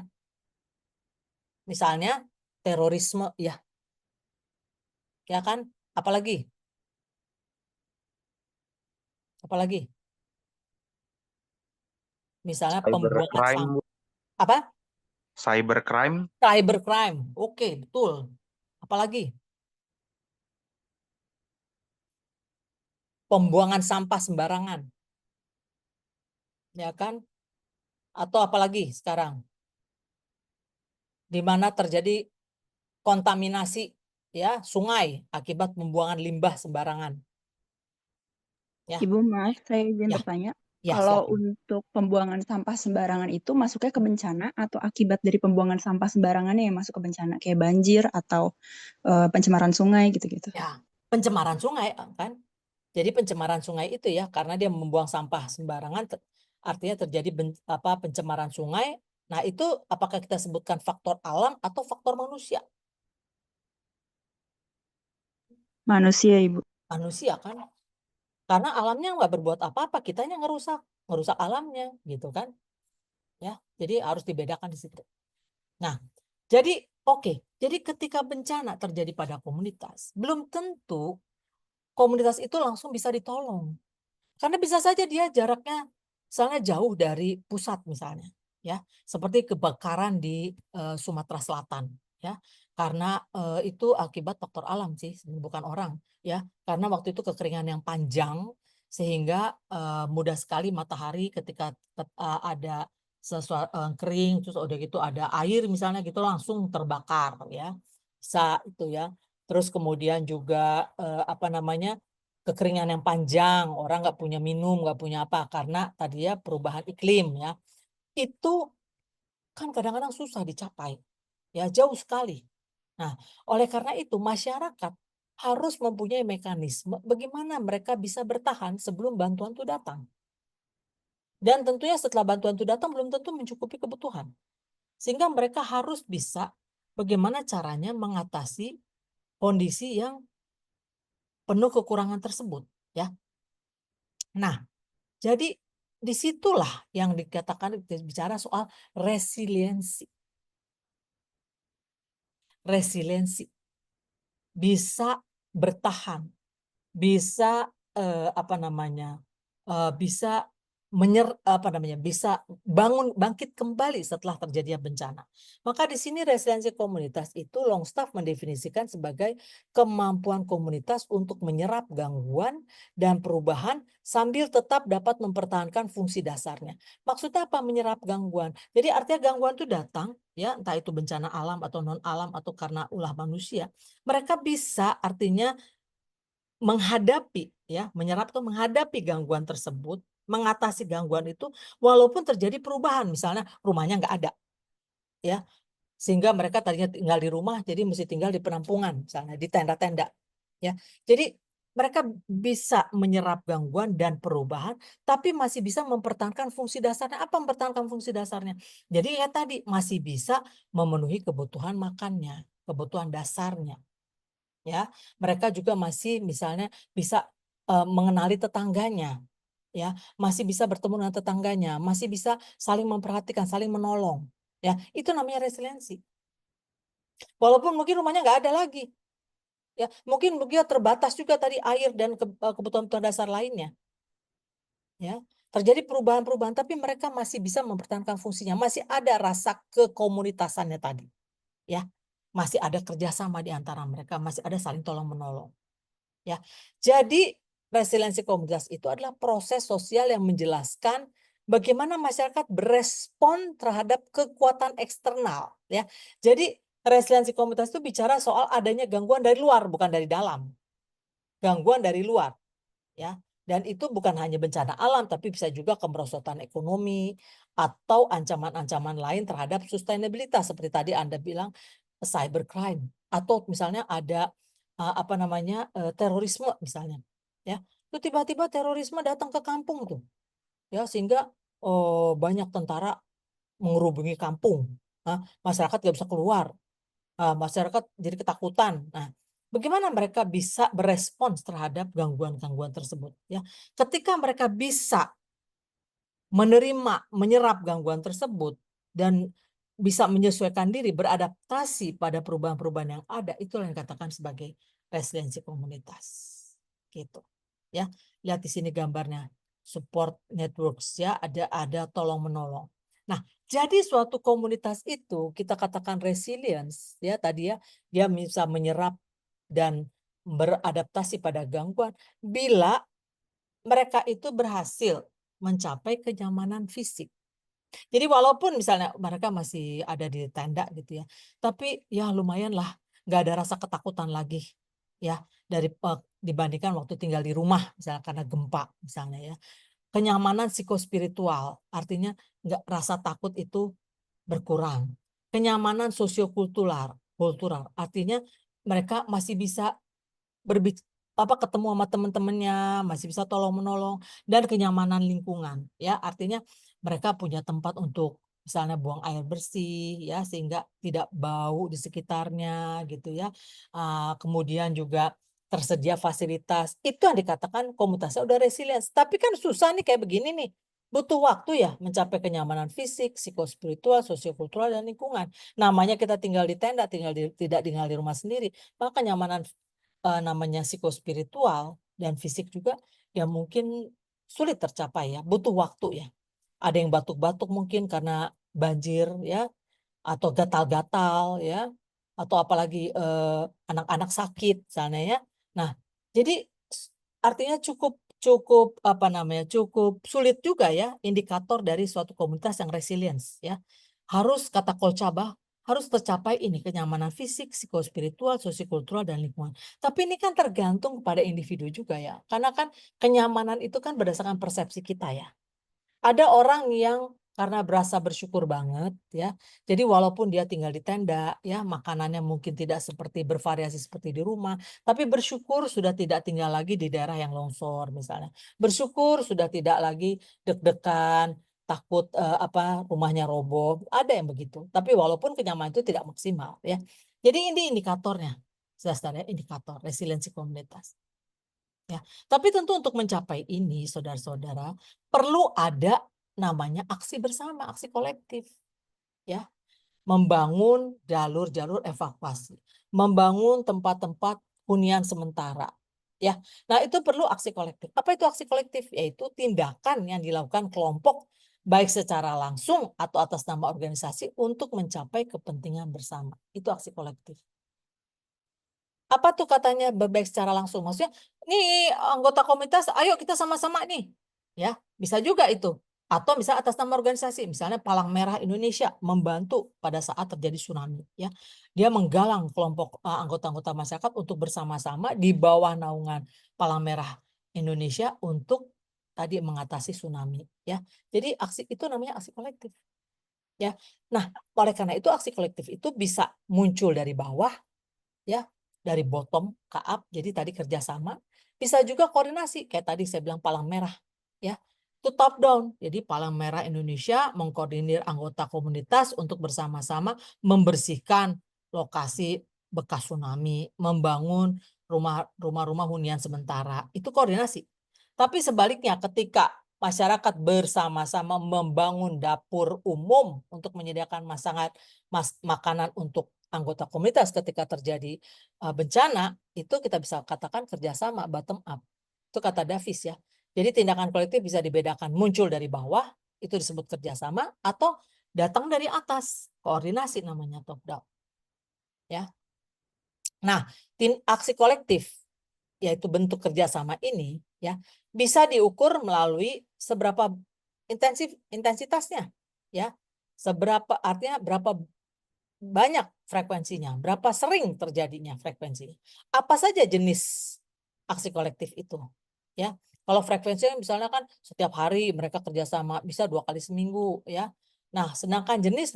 Misalnya terorisme, ya. Ya kan? Apalagi? Apalagi? Misalnya pembuangan sampah. Apa? Cybercrime. Cybercrime. Oke, betul. Apalagi? Pembuangan sampah sembarangan. Ya kan? Atau apalagi sekarang? Di mana terjadi kontaminasi ya sungai akibat pembuangan limbah sembarangan. Ya. Ibu, maaf saya izin bertanya. Ya, Kalau silakan. untuk pembuangan sampah sembarangan itu masuknya ke bencana atau akibat dari pembuangan sampah sembarangannya yang masuk ke bencana kayak banjir atau pencemaran sungai gitu-gitu. Ya, pencemaran sungai kan. Jadi pencemaran sungai itu ya karena dia membuang sampah sembarangan artinya terjadi pencemaran sungai. Nah, itu apakah kita sebutkan faktor alam atau faktor manusia? Manusia Ibu. Manusia kan. Karena alamnya nggak berbuat apa-apa, kitanya ngerusak alamnya gitu kan. Ya, jadi harus dibedakan di situ. Nah, jadi oke. Jadi ketika bencana terjadi pada komunitas, belum tentu komunitas itu langsung bisa ditolong. Karena bisa saja dia jaraknya misalnya jauh dari pusat misalnya, ya. Seperti kebakaran di Sumatera Selatan, ya. Karena itu akibat faktor alam sih, bukan orang, ya. Karena waktu itu kekeringan yang panjang sehingga mudah sekali matahari ketika ada sesuatu kering, terus udah gitu ada air misalnya gitu langsung terbakar ya, bisa itu ya. Terus kemudian juga apa namanya, kekeringan yang panjang, orang nggak punya minum, nggak punya apa karena tadi ya perubahan iklim ya. Itu kan kadang-kadang susah dicapai, ya jauh sekali. Nah, oleh karena itu masyarakat harus mempunyai mekanisme bagaimana mereka bisa bertahan sebelum bantuan itu datang. Dan tentunya setelah bantuan itu datang belum tentu mencukupi kebutuhan. Sehingga mereka harus bisa bagaimana caranya mengatasi kondisi yang penuh kekurangan tersebut, ya. Nah, jadi disitulah yang dikatakan bicara soal resiliensi. Resiliensi bisa bertahan, bisa apa namanya, bisa bisa bangkit kembali setelah terjadinya bencana. Maka di sini resiliensi komunitas itu Longstaff mendefinisikan sebagai kemampuan komunitas untuk menyerap gangguan dan perubahan sambil tetap dapat mempertahankan fungsi dasarnya. Maksudnya apa menyerap gangguan? Jadi artinya gangguan itu datang ya, entah itu bencana alam atau non alam atau karena ulah manusia. Mereka bisa artinya menghadapi ya, menyerap atau menghadapi gangguan tersebut, mengatasi gangguan itu walaupun terjadi perubahan, misalnya rumahnya nggak ada, ya, sehingga mereka tadinya tinggal di rumah jadi mesti tinggal di penampungan, misalnya di tenda-tenda, ya. Jadi mereka bisa menyerap gangguan dan perubahan, tapi masih bisa mempertahankan fungsi dasarnya. Apa mempertahankan fungsi dasarnya? Jadi ya tadi masih bisa memenuhi kebutuhan makannya, kebutuhan dasarnya. Ya, mereka juga masih misalnya bisa mengenali tetangganya, ya, masih bisa bertemu dengan tetangganya, masih bisa saling memperhatikan, saling menolong, ya, itu namanya resiliensi. Walaupun mungkin rumahnya nggak ada lagi, ya, mungkin dia terbatas juga tadi air dan kebutuhan dasar lainnya, ya, terjadi perubahan-perubahan, tapi mereka masih bisa mempertahankan fungsinya, masih ada rasa kekomunitasannya tadi, ya, masih ada kerjasama di antara mereka, masih ada saling tolong menolong. Ya, jadi resiliensi komunitas itu adalah proses sosial yang menjelaskan bagaimana masyarakat berespon terhadap kekuatan eksternal. Ya, jadi resiliensi komunitas itu bicara soal adanya gangguan dari luar, bukan dari dalam. Gangguan dari luar, ya. Dan itu bukan hanya bencana alam, tapi bisa juga kemerosotan ekonomi atau ancaman-ancaman lain terhadap sustainabilitas seperti tadi Anda bilang cybercrime atau misalnya ada apa namanya terorisme misalnya, ya. Itu tiba-tiba terorisme datang ke kampung tuh, ya sehingga banyak tentara mengerubungi kampung, masyarakat nggak bisa keluar, masyarakat jadi ketakutan. Nah, bagaimana mereka bisa berespons terhadap gangguan-gangguan tersebut, ya? Ketika mereka bisa menerima, menyerap gangguan tersebut dan bisa menyesuaikan diri, beradaptasi pada perubahan-perubahan yang ada, itulah yang dikatakan sebagai resiliensi komunitas. Gitu. Ya, lihat di sini gambarnya. Support networks ya, ada tolong menolong. Nah, jadi suatu komunitas itu kita katakan resilience ya tadi ya, dia bisa menyerap dan beradaptasi pada gangguan bila mereka itu berhasil mencapai kenyamanan fisik. Jadi walaupun misalnya mereka masih ada di tenda gitu ya, tapi ya lumayan lah nggak ada rasa ketakutan lagi ya dibandingkan waktu tinggal di rumah misalnya karena gempa misalnya ya. Kenyamanan psikospiritual artinya nggak rasa takut itu berkurang. Kenyamanan sosiokultural, kultural artinya mereka masih bisa ketemu sama teman-temannya, masih bisa tolong-menolong, dan kenyamanan lingkungan. Ya, artinya mereka punya tempat untuk misalnya buang air bersih, ya sehingga tidak bau di sekitarnya, gitu ya. Kemudian juga tersedia fasilitas. Itu yang dikatakan komunitasnya udah resilience. Tapi kan susah nih kayak begini nih. Butuh waktu ya mencapai kenyamanan fisik, psikospiritual, sosiokultural, dan lingkungan. Namanya kita tinggal di tenda, tidak tinggal di rumah sendiri. Maka kenyamanan namanya psikospiritual dan fisik juga ya mungkin sulit tercapai ya, butuh waktu ya. Ada yang batuk-batuk mungkin karena banjir ya, atau gatal-gatal ya, atau apalagi anak-anak sakit misalnya ya. Nah, jadi artinya cukup cukup cukup sulit juga ya indikator dari suatu komunitas yang resilience ya. Harus kata Kolcaba harus tercapai ini kenyamanan fisik, psikospiritual, sosiokultural dan lingkungan. Tapi ini kan tergantung kepada individu juga ya. Karena kan kenyamanan itu kan berdasarkan persepsi kita ya. Ada orang yang karena berasa bersyukur banget ya. Jadi walaupun dia tinggal di tenda ya, makanannya mungkin tidak seperti bervariasi seperti di rumah, tapi bersyukur sudah tidak tinggal lagi di daerah yang longsor misalnya. Bersyukur sudah tidak lagi deg-degan, takut rumahnya roboh. Ada yang begitu. Tapi walaupun kenyamanan itu tidak maksimal ya. Jadi ini indikatornya. Saudara, indikator resiliensi komunitas. Ya, tapi tentu untuk mencapai ini, saudara-saudara, perlu ada namanya aksi bersama, aksi kolektif. Ya, membangun jalur-jalur evakuasi, membangun tempat-tempat hunian sementara. Ya, nah itu perlu aksi kolektif. Apa itu aksi kolektif? Yaitu tindakan yang dilakukan kelompok baik secara langsung atau atas nama organisasi untuk mencapai kepentingan bersama. Itu aksi kolektif. Apa tuh katanya baik secara langsung? Maksudnya, nih anggota komunitas, ayo kita sama-sama nih. Ya, bisa juga itu. Atau misalnya atas nama organisasi, misalnya Palang Merah Indonesia membantu pada saat terjadi tsunami. Ya, dia menggalang kelompok anggota-anggota masyarakat untuk bersama-sama di bawah naungan Palang Merah Indonesia untuk tadi mengatasi tsunami. Ya, jadi aksi itu namanya aksi kolektif. Ya, nah oleh karena itu aksi kolektif itu bisa muncul dari bawah, ya. Dari bottom ke up, jadi tadi kerjasama, bisa juga koordinasi, kayak tadi saya bilang Palang Merah, ya, itu top down, jadi Palang Merah Indonesia mengkoordinir anggota komunitas untuk bersama-sama membersihkan lokasi bekas tsunami, membangun rumah-rumah hunian sementara, itu koordinasi. Tapi sebaliknya ketika masyarakat bersama-sama membangun dapur umum untuk menyediakan makanan untuk anggota komunitas ketika terjadi bencana, itu kita bisa katakan kerjasama bottom up. Itu kata Davis ya. Jadi tindakan kolektif bisa dibedakan muncul dari bawah, itu disebut kerjasama, atau datang dari atas, koordinasi namanya top down. Ya. Nah, aksi kolektif, yaitu bentuk kerjasama ini, ya bisa diukur melalui seberapa intensitasnya, ya. Seberapa artinya berapa banyak frekuensinya, berapa sering terjadinya frekuensinya. Apa saja jenis aksi kolektif itu? Ya, kalau frekuensinya misalnya kan setiap hari mereka kerjasama bisa 2 kali seminggu, ya. Nah, sedangkan jenis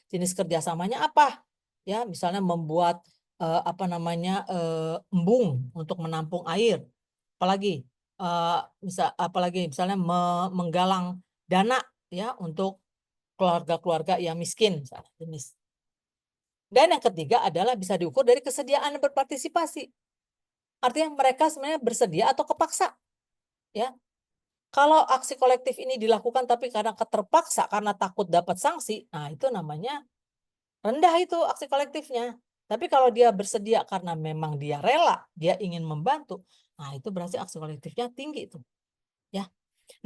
jenis kerjasamanya apa? Ya, misalnya membuat embung untuk menampung air. Apalagi misalnya menggalang dana ya untuk keluarga-keluarga yang miskin misalnya jenis. Dan yang ketiga adalah bisa diukur dari kesediaan berpartisipasi. Artinya mereka sebenarnya bersedia atau kepaksa. Ya. Kalau aksi kolektif ini dilakukan tapi karena terpaksa karena takut dapat sanksi, nah itu namanya rendah itu aksi kolektifnya. Tapi kalau dia bersedia karena memang dia rela, dia ingin membantu, nah itu berarti aksi kolektifnya tinggi itu. Ya.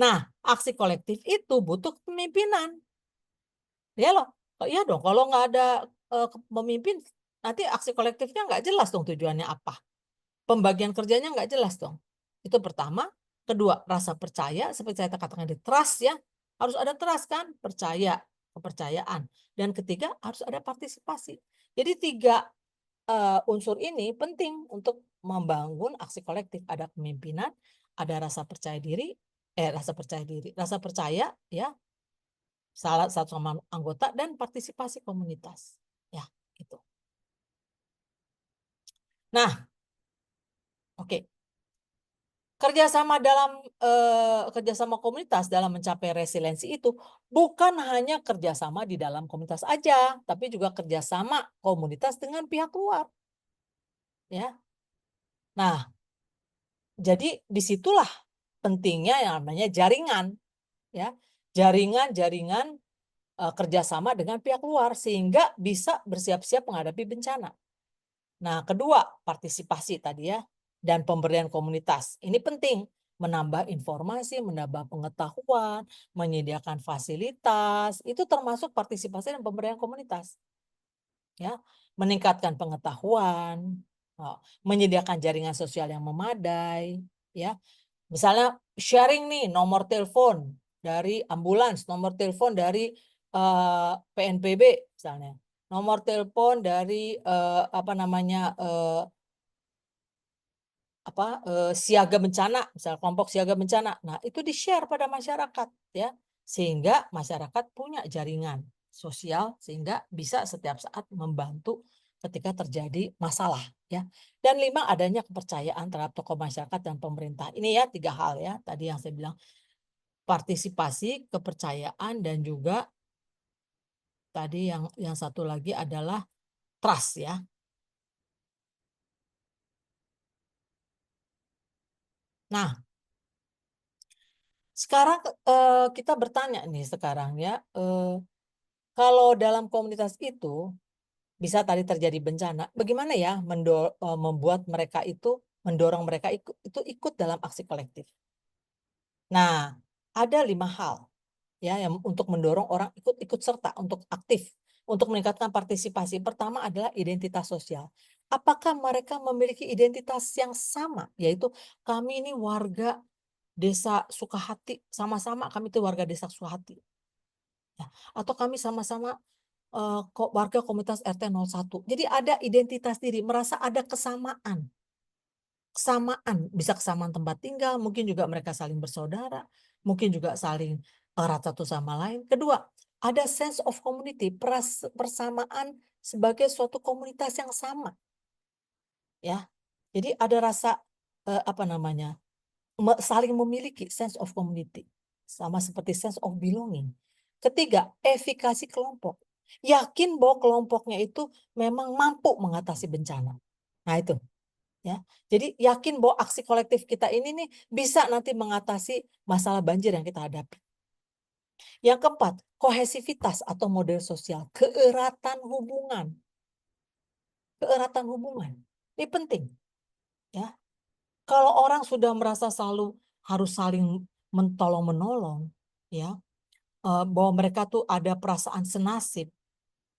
Nah, aksi kolektif itu butuh pemimpinan. Ya loh. Iya dong, kalau nggak ada memimpin, nanti aksi kolektifnya nggak jelas dong tujuannya apa. Pembagian kerjanya nggak jelas dong. Itu pertama. Kedua, rasa percaya, seperti saya katakan di trust ya. Harus ada trust kan, percaya, kepercayaan. Dan ketiga, harus ada partisipasi. Jadi 3 unsur ini penting untuk membangun aksi kolektif. Ada kepemimpinan, ada rasa percaya ya, salah satu sama anggota dan partisipasi komunitas. Ya, gitu. Nah, oke. Kerjasama komunitas dalam mencapai resiliensi itu bukan hanya kerjasama di dalam komunitas aja, tapi juga kerjasama komunitas dengan pihak luar. Ya. Nah, jadi disitulah pentingnya yang namanya jaringan. Ya, jaringan kerjasama dengan pihak luar sehingga bisa bersiap-siap menghadapi bencana. Nah, kedua, partisipasi tadi ya, dan pemberdayaan komunitas. Ini penting, menambah informasi, menambah pengetahuan, menyediakan fasilitas, itu termasuk partisipasi dan pemberdayaan komunitas. Ya, meningkatkan pengetahuan, menyediakan jaringan sosial yang memadai, ya. Misalnya sharing nih nomor telepon dari ambulans, nomor telepon dari PNPB misalnya, nomor telepon dari siaga bencana, misalnya kelompok siaga bencana. Nah, itu di-share pada masyarakat ya, sehingga masyarakat punya jaringan sosial sehingga bisa setiap saat membantu ketika terjadi masalah ya. Dan 5, adanya kepercayaan terhadap tokoh masyarakat dan pemerintah. Ini ya 3 hal ya, tadi yang saya bilang. Partisipasi, kepercayaan, dan juga tadi yang satu lagi adalah trust ya. Nah, sekarang kita bertanya nih sekarang ya, kalau dalam komunitas itu bisa tadi terjadi bencana, bagaimana ya membuat mereka itu, mendorong mereka itu ikut dalam aksi kolektif. Nah, ada 5 hal ya yang untuk mendorong orang ikut serta, untuk aktif, untuk meningkatkan partisipasi. Pertama adalah identitas sosial. Apakah mereka memiliki identitas yang sama, yaitu kami ini warga Desa Sukahati, sama-sama kami itu warga Desa Sukahati. Ya, atau kami sama-sama warga komunitas RT 01. Jadi ada identitas diri, merasa ada kesamaan. Kesamaan, bisa kesamaan tempat tinggal, mungkin juga mereka saling bersaudara, mungkin juga saling erat satu sama lain. Kedua, ada sense of community, persamaan sebagai suatu komunitas yang sama. Ya. Jadi ada rasa saling memiliki sense of community, sama seperti sense of belonging. Ketiga, efikasi kelompok. Yakin bahwa kelompoknya itu memang mampu mengatasi bencana. Nah itu. Ya, jadi yakin bahwa aksi kolektif kita ini nih bisa nanti mengatasi masalah banjir yang kita hadapi. Yang keempat, kohesivitas atau model sosial, keeratan hubungan. Keeratan hubungan. Ini penting. Ya. Kalau orang sudah merasa selalu harus saling mentolong-menolong, ya, bahwa mereka tuh ada perasaan senasib,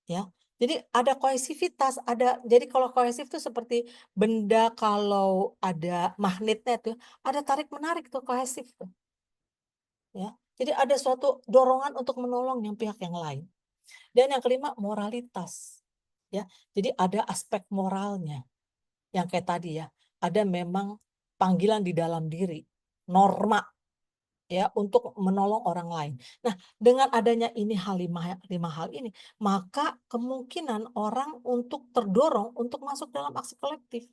ya. Jadi ada kohesivitas, jadi kalau kohesif itu seperti benda kalau ada magnetnya tuh, ada tarik-menarik tuh kohesif tuh. Ya. Jadi ada suatu dorongan untuk menolong yang pihak yang lain. Dan yang kelima, moralitas. Ya. Jadi ada aspek moralnya. Yang kayak tadi ya, ada memang panggilan di dalam diri, norma ya untuk menolong orang lain. Nah, dengan adanya ini lima hal ini, maka kemungkinan orang untuk terdorong untuk masuk dalam aksi kolektif.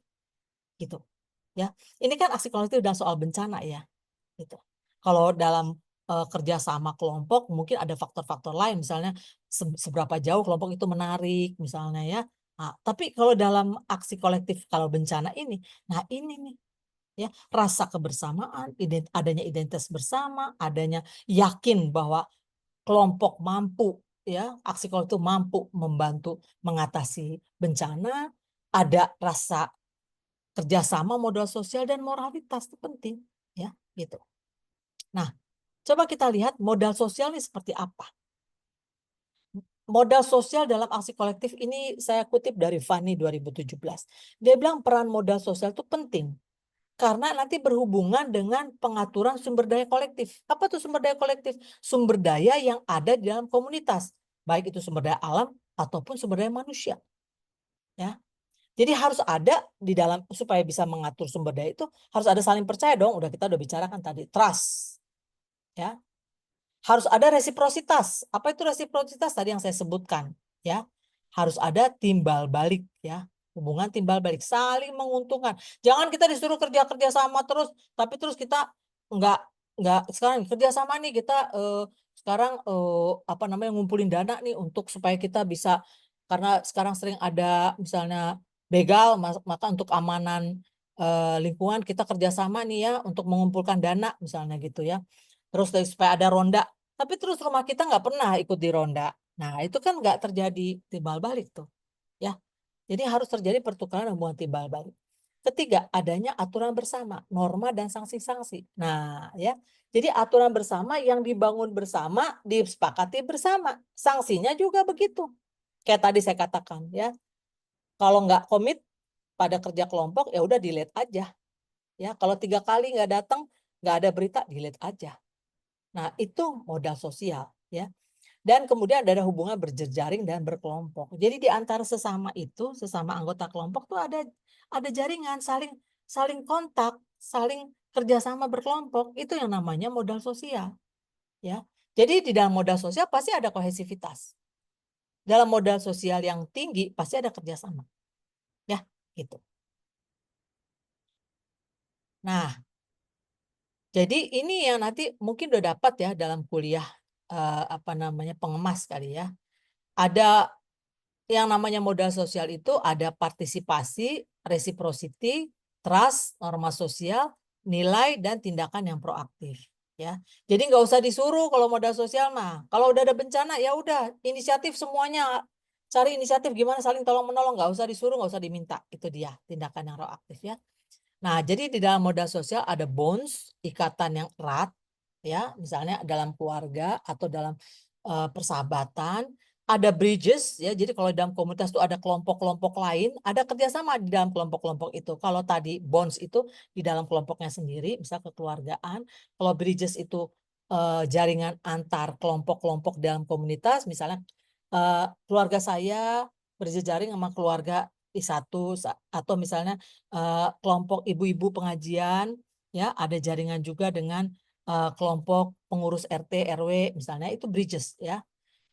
Gitu. Ya. Ini kan aksi kolektif dan soal bencana ya. Gitu. Kalau dalam kerjasama kelompok mungkin ada faktor-faktor lain, misalnya seberapa jauh kelompok itu menarik misalnya ya. Nah, tapi kalau dalam aksi kolektif kalau bencana ini, nah ini nih ya, rasa kebersamaan, adanya identitas bersama, adanya yakin bahwa kelompok mampu ya, aksi kolektif mampu membantu mengatasi bencana, ada rasa kerjasama, modal sosial, dan moralitas itu penting ya, gitu. Nah, coba kita lihat modal sosial ini seperti apa. Modal sosial dalam aksi kolektif ini saya kutip dari Fani 2017. Dia bilang peran modal sosial itu penting karena nanti berhubungan dengan pengaturan sumber daya kolektif. Apa tuh sumber daya kolektif? Sumber daya yang ada di dalam komunitas, baik itu sumber daya alam ataupun sumber daya manusia. Ya. Jadi harus ada di dalam, supaya bisa mengatur sumber daya itu harus ada saling percaya dong. Kita udah bicarakan tadi, trust. Ya. Harus ada resiprositas. Apa itu resiprositas? Tadi yang saya sebutkan, ya. Harus ada timbal balik, ya. Hubungan timbal balik, saling menguntungkan. Jangan kita disuruh kerja sama terus, tapi terus kita nggak sekarang kerja sama nih kita sekarang ngumpulin dana nih untuk supaya kita bisa, karena sekarang sering ada misalnya begal, maka untuk amanan lingkungan kita kerjasama nih ya untuk mengumpulkan dana misalnya gitu ya. Terus supaya ada ronda, tapi terus rumah kita nggak pernah ikut di ronda. Nah itu kan nggak terjadi timbal balik tuh, ya. Jadi harus terjadi pertukaran hubungan timbal balik. Ketiga, adanya aturan bersama, norma dan sanksi-sanksi. Nah ya, jadi aturan bersama yang dibangun bersama, disepakati bersama. Sanksinya juga begitu. Kayak tadi saya katakan ya, kalau nggak komit pada kerja kelompok ya udah delete aja. Ya, kalau 3 kali nggak datang, nggak ada berita, delete aja. Nah, itu modal sosial, ya. Dan kemudian ada hubungan berjejaring dan berkelompok. Jadi di antara sesama itu, sesama anggota kelompok tuh ada jaringan, saling kontak, saling kerjasama berkelompok. Itu yang namanya modal sosial, ya. Jadi di dalam modal sosial pasti ada kohesivitas. Dalam modal sosial yang tinggi pasti ada kerjasama, ya, gitu. Nah, jadi ini yang nanti mungkin udah dapat ya dalam kuliah pengemas kali ya. Ada yang namanya modal sosial itu ada partisipasi, reciprocity, trust, norma sosial, nilai dan tindakan yang proaktif. Ya, jadi nggak usah disuruh kalau modal sosial mah. Kalau udah ada bencana ya udah inisiatif semuanya, cari inisiatif gimana saling tolong menolong, nggak usah disuruh, nggak usah diminta. Itu dia tindakan yang proaktif ya. Nah, jadi di dalam modal sosial ada bonds, ikatan yang erat, ya, misalnya dalam keluarga atau dalam persahabatan, ada bridges, ya. Jadi kalau dalam komunitas itu ada kelompok-kelompok lain, ada kerjasama di dalam kelompok-kelompok itu. Kalau tadi bonds itu di dalam kelompoknya sendiri, misal kekeluargaan. Kalau bridges itu jaringan antar kelompok-kelompok dalam komunitas, misalnya keluarga saya berjejaring sama keluarga satu atau misalnya kelompok ibu-ibu pengajian ya ada jaringan juga dengan kelompok pengurus RT RW misalnya itu bridges ya.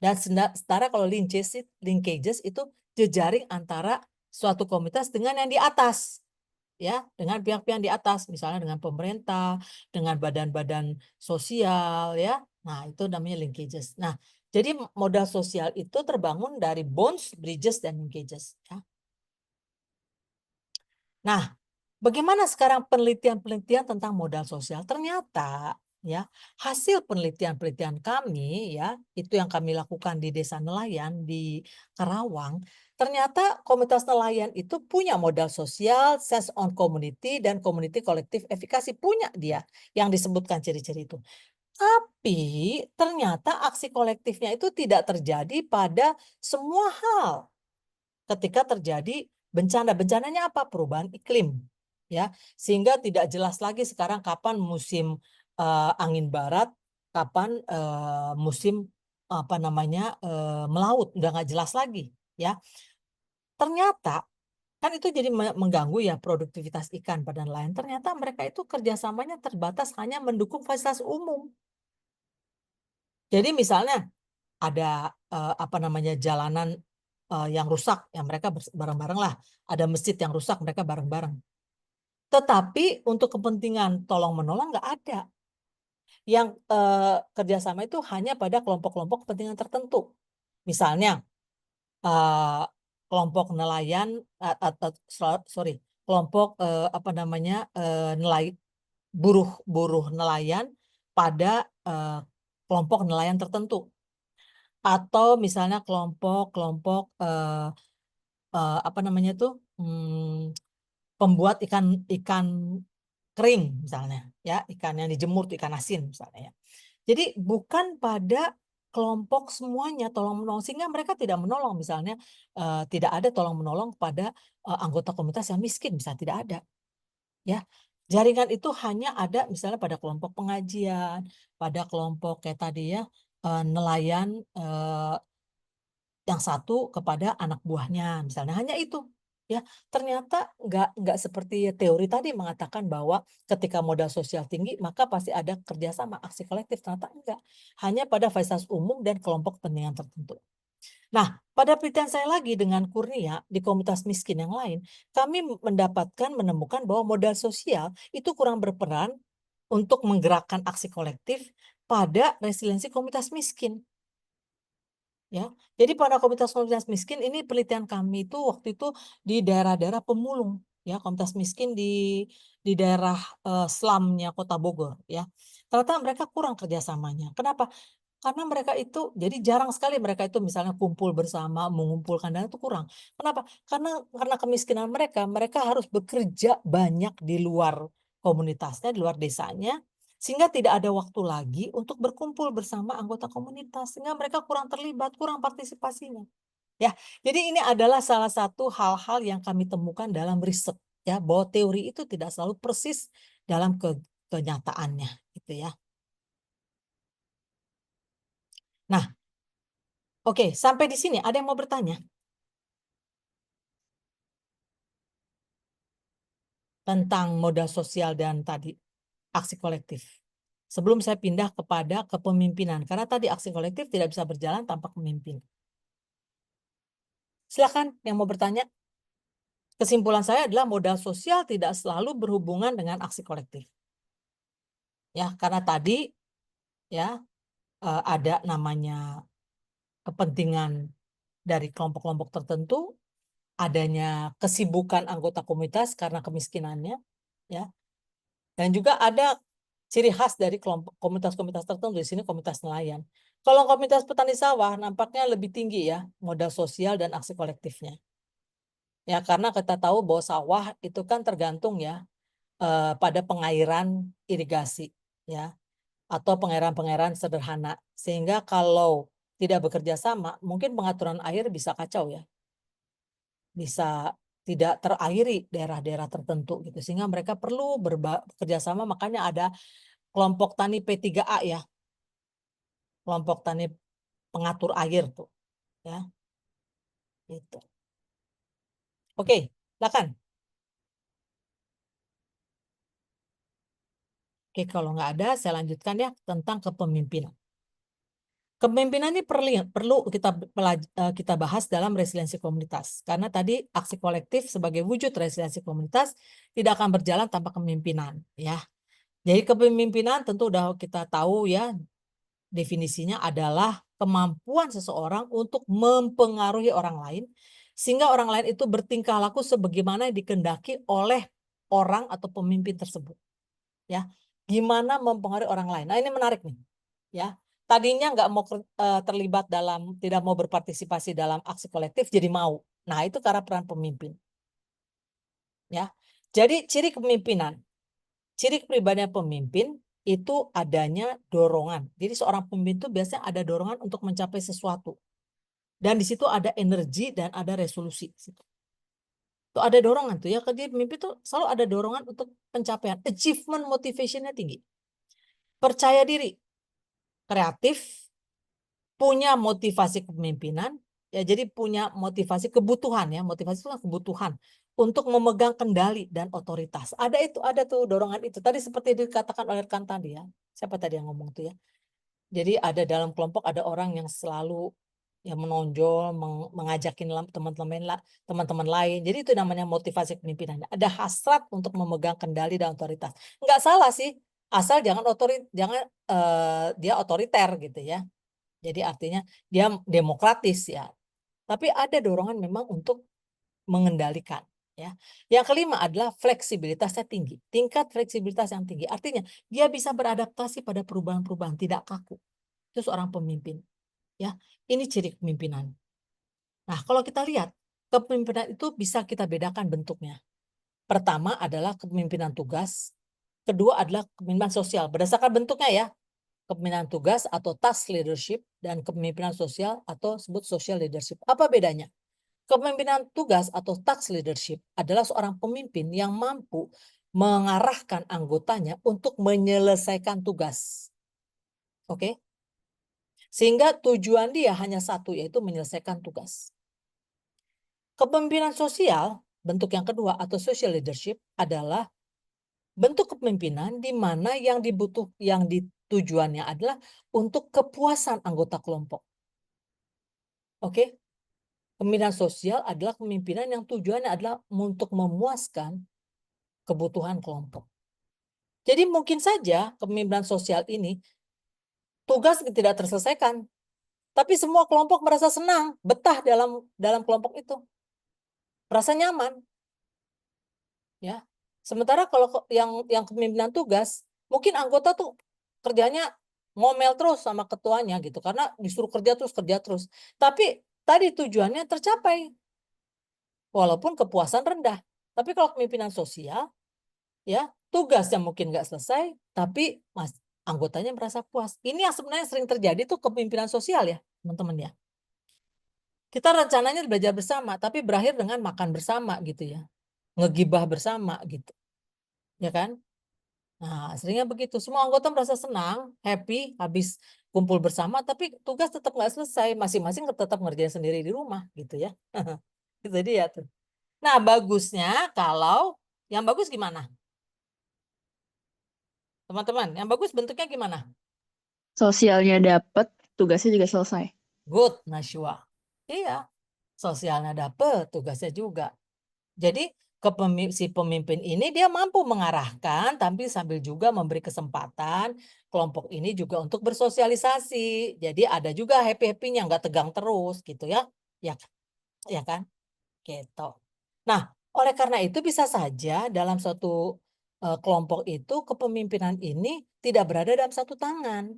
Dan setara kalau linkages itu jejaring antara suatu komunitas dengan yang di atas ya, dengan pihak-pihak di atas misalnya dengan pemerintah, dengan badan-badan sosial ya. Nah, itu namanya linkages. Nah, jadi modal sosial itu terbangun dari bonds, bridges dan linkages ya. Nah, bagaimana sekarang penelitian-penelitian tentang modal sosial? Ternyata ya, hasil penelitian-penelitian kami ya, itu yang kami lakukan di Desa Nelayan di Karawang, ternyata komunitas nelayan itu punya modal sosial, sense on community dan community collective efficacy punya dia yang disebutkan ciri-ciri itu. Tapi ternyata aksi kolektifnya itu tidak terjadi pada semua hal. Ketika terjadi bencana, bencananya apa? Perubahan iklim, ya, sehingga tidak jelas lagi sekarang kapan musim angin barat, kapan musim melaut, udah nggak jelas lagi, ya. Ternyata kan itu jadi mengganggu ya produktivitas ikan pada nelayan. Ternyata mereka itu kerjasamanya terbatas hanya mendukung fasilitas umum. Jadi misalnya ada jalanan yang rusak, yang mereka bareng-bareng lah. Ada masjid yang rusak, mereka bareng-bareng. Tetapi untuk kepentingan tolong-menolong nggak ada. Yang kerjasama itu hanya pada kelompok-kelompok kepentingan tertentu. Misalnya, kelompok nelayan, kelompok buruh nelayan pada kelompok nelayan tertentu. Atau misalnya kelompok pembuat ikan kering misalnya ya, ikan yang dijemur tuh ikan asin misalnya ya. Jadi bukan pada kelompok semuanya tolong menolong sehingga mereka tidak menolong misalnya tidak ada tolong menolong pada anggota komunitas yang miskin misalnya tidak ada ya. Jaringan itu hanya ada misalnya pada kelompok pengajian, pada kelompok kayak tadi ya nelayan yang satu kepada anak buahnya misalnya hanya itu ya. Ternyata nggak seperti teori tadi mengatakan bahwa ketika modal sosial tinggi maka pasti ada kerjasama aksi kolektif. Ternyata enggak, hanya pada fasilitas umum dan kelompok kepentingan tertentu. Nah, pada penelitian saya lagi dengan Kurnia di komunitas miskin yang lain, kami menemukan bahwa modal sosial itu kurang berperan untuk menggerakkan aksi kolektif pada resiliensi komunitas miskin. Ya, jadi pada komunitas-komunitas miskin ini penelitian kami itu waktu itu di daerah-daerah pemulung, ya komunitas miskin di daerah slumnya Kota Bogor, ya. Ternyata mereka kurang kerjasamanya. Kenapa? Karena mereka itu jadi jarang sekali mereka itu misalnya kumpul bersama mengumpulkan dana itu kurang. Kenapa? Karena kemiskinan mereka harus bekerja banyak di luar komunitasnya, di luar desanya. Sehingga tidak ada waktu lagi untuk berkumpul bersama anggota komunitas. Sehingga mereka kurang terlibat, kurang partisipasinya. Ya, jadi ini adalah salah satu hal-hal yang kami temukan dalam riset. Ya, bahwa teori itu tidak selalu persis dalam kenyataannya gitu ya. Nah, oke, sampai di sini ada yang mau bertanya tentang modal sosial dan tadi aksi kolektif. Sebelum saya pindah kepada kepemimpinan, karena tadi aksi kolektif tidak bisa berjalan tanpa pemimpin. Silakan yang mau bertanya. Kesimpulan saya adalah modal sosial tidak selalu berhubungan dengan aksi kolektif. Ya, karena tadi ya ada namanya kepentingan dari kelompok-kelompok tertentu, adanya kesibukan anggota komunitas karena kemiskinannya, ya. Dan juga ada ciri khas dari kelompok komunitas-komunitas tertentu, di sini komunitas nelayan. Kalau komunitas petani sawah nampaknya lebih tinggi ya modal sosial dan aksi kolektifnya. Ya, karena kita tahu bahwa sawah itu kan tergantung ya pada pengairan irigasi ya atau pengairan-pengairan sederhana. Sehingga kalau tidak bekerja sama, mungkin pengaturan air bisa kacau ya. Bisa tidak terairi daerah-daerah tertentu gitu. Sehingga mereka perlu bekerja sama, makanya ada kelompok tani P3A ya. Kelompok tani pengatur air tuh ya. Gitu. Oke, silakan. Oke, kalau nggak ada, saya lanjutkan ya tentang kepemimpinan. Kepemimpinan ini perlu kita bahas dalam resiliensi komunitas. Karena tadi aksi kolektif sebagai wujud resiliensi komunitas tidak akan berjalan tanpa kepemimpinan. Ya. Jadi kepemimpinan tentu udah kita tahu ya, definisinya adalah kemampuan seseorang untuk mempengaruhi orang lain, sehingga orang lain itu bertingkah laku sebagaimana dikehendaki oleh orang atau pemimpin tersebut. Ya, gimana mempengaruhi orang lain. Nah ini menarik nih. Ya, tadinya nggak mau terlibat dalam, tidak mau berpartisipasi dalam aksi kolektif, jadi mau. Nah itu karena peran pemimpin. Ya, jadi ciri kepemimpinan, ciri kepribadian pemimpin itu adanya dorongan. Jadi seorang pemimpin itu biasanya ada dorongan untuk mencapai sesuatu. Dan di situ ada energi dan ada resolusi. Itu ada dorongan tuh ya, jadi pemimpin itu selalu ada dorongan untuk pencapaian. Achievement motivation-nya tinggi. Percaya diri, kreatif, punya motivasi kepemimpinan, ya jadi punya motivasi kebutuhan ya, motivasi itu kebutuhan untuk memegang kendali dan otoritas. Ada tuh dorongan itu. Tadi seperti dikatakan oleh rekan tadi ya. Siapa tadi yang ngomong tuh ya? Jadi ada dalam kelompok ada orang yang selalu yang menonjol, mengajakin teman-teman lain. Jadi itu namanya motivasi kepemimpinan. Ada hasrat untuk memegang kendali dan otoritas. Enggak salah sih, asal jangan dia otoriter gitu ya. Jadi artinya dia demokratis ya. Tapi ada dorongan memang untuk mengendalikan ya. Yang kelima adalah fleksibilitasnya tinggi. Tingkat fleksibilitas yang tinggi. Artinya dia bisa beradaptasi pada perubahan-perubahan, tidak kaku. Itu seorang pemimpin. Ya, ini ciri kepemimpinan. Nah, kalau kita lihat kepemimpinan itu bisa kita bedakan bentuknya. Pertama adalah kepemimpinan tugas, kedua adalah kepemimpinan sosial. Berdasarkan bentuknya ya, kepemimpinan tugas atau task leadership dan kepemimpinan sosial atau sebut social leadership. Apa bedanya? Kepemimpinan tugas atau task leadership adalah seorang pemimpin yang mampu mengarahkan anggotanya untuk menyelesaikan tugas. Oke? Sehingga tujuan dia hanya satu, yaitu menyelesaikan tugas. Kepemimpinan sosial, bentuk yang kedua atau social leadership adalah bentuk kepemimpinan di mana yang tujuannya adalah untuk kepuasan anggota kelompok. Oke? Kepemimpinan sosial adalah kepemimpinan yang tujuannya adalah untuk memuaskan kebutuhan kelompok. Jadi mungkin saja kepemimpinan sosial ini tugas tidak terselesaikan, tapi semua kelompok merasa senang, betah dalam kelompok itu, merasa nyaman. Ya, sementara kalau yang kepemimpinan tugas, mungkin anggota tuh kerjanya ngomel terus sama ketuanya gitu, karena disuruh kerja terus. Tapi tadi tujuannya tercapai, walaupun kepuasan rendah. Tapi kalau kepemimpinan sosial, ya tugasnya mungkin nggak selesai, tapi anggotanya merasa puas. Ini yang sebenarnya sering terjadi tuh kepemimpinan sosial ya, teman-teman ya. Kita rencananya belajar bersama, tapi berakhir dengan makan bersama gitu ya, ngegibah bersama gitu. Ya kan? Nah, seringnya begitu. Semua anggota merasa senang, happy, habis kumpul bersama, tapi tugas tetap nggak selesai. Masing-masing tetap ngerjain sendiri di rumah, gitu ya. Itu dia tuh. Nah, bagusnya kalau yang bagus gimana? Teman-teman, yang bagus bentuknya gimana? Sosialnya dapet, tugasnya juga selesai. Good, Nashwa. Iya, sosialnya dapet, tugasnya juga. Jadi si pemimpin ini dia mampu mengarahkan, tapi sambil juga memberi kesempatan kelompok ini juga untuk bersosialisasi. Jadi ada juga happy-happynya, nggak tegang terus gitu ya. Ya kan? Gitu. Nah, oleh karena itu bisa saja dalam suatu kelompok itu kepemimpinan ini tidak berada dalam satu tangan.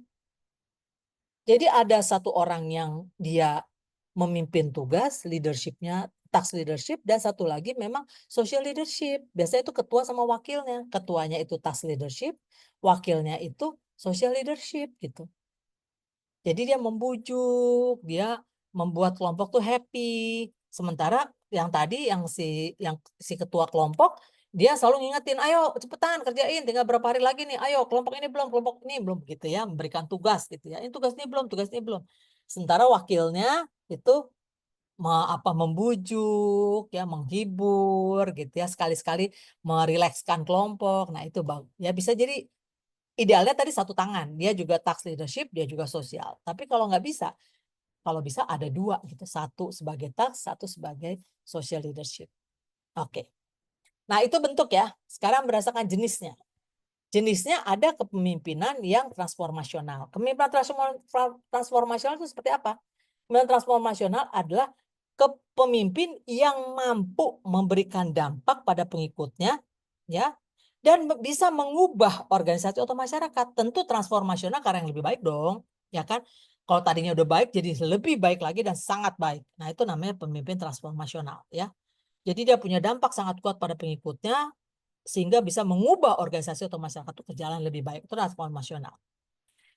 Jadi ada satu orang yang dia memimpin tugas, leadership-nya, task leadership, dan satu lagi memang social leadership. Biasanya itu ketua sama wakilnya. Ketuanya itu task leadership, wakilnya itu social leadership gitu. Jadi dia membujuk, dia membuat kelompok tuh happy. Sementara yang tadi yang si ketua kelompok dia selalu ngingetin, ayo cepetan kerjain, tinggal berapa hari lagi nih, ayo kelompok ini belum gitu ya, memberikan tugas gitu ya. Ini tugas ini belum. Sementara wakilnya itu membujuk ya, menghibur gitu ya, sekali-sekali merilekskan kelompok. Nah, itu ya bisa jadi idealnya tadi satu tangan, dia juga task leadership, dia juga sosial. Tapi kalau nggak bisa, kalau bisa ada dua gitu, satu sebagai task, satu sebagai social leadership. Oke. Nah, itu bentuk ya. Sekarang berdasarkan jenisnya. Jenisnya ada kepemimpinan yang transformasional. Kepemimpinan transformasional itu seperti apa? Kepemimpinan transformasional adalah kepemimpin yang mampu memberikan dampak pada pengikutnya, ya, dan bisa mengubah organisasi atau masyarakat. Tentu transformasional karena yang lebih baik dong, ya kan? Kalau tadinya udah baik jadi lebih baik lagi dan sangat baik. Nah, itu namanya pemimpin transformasional, ya. Jadi dia punya dampak sangat kuat pada pengikutnya sehingga bisa mengubah organisasi atau masyarakat itu ke jalan lebih baik. Itu transformasional.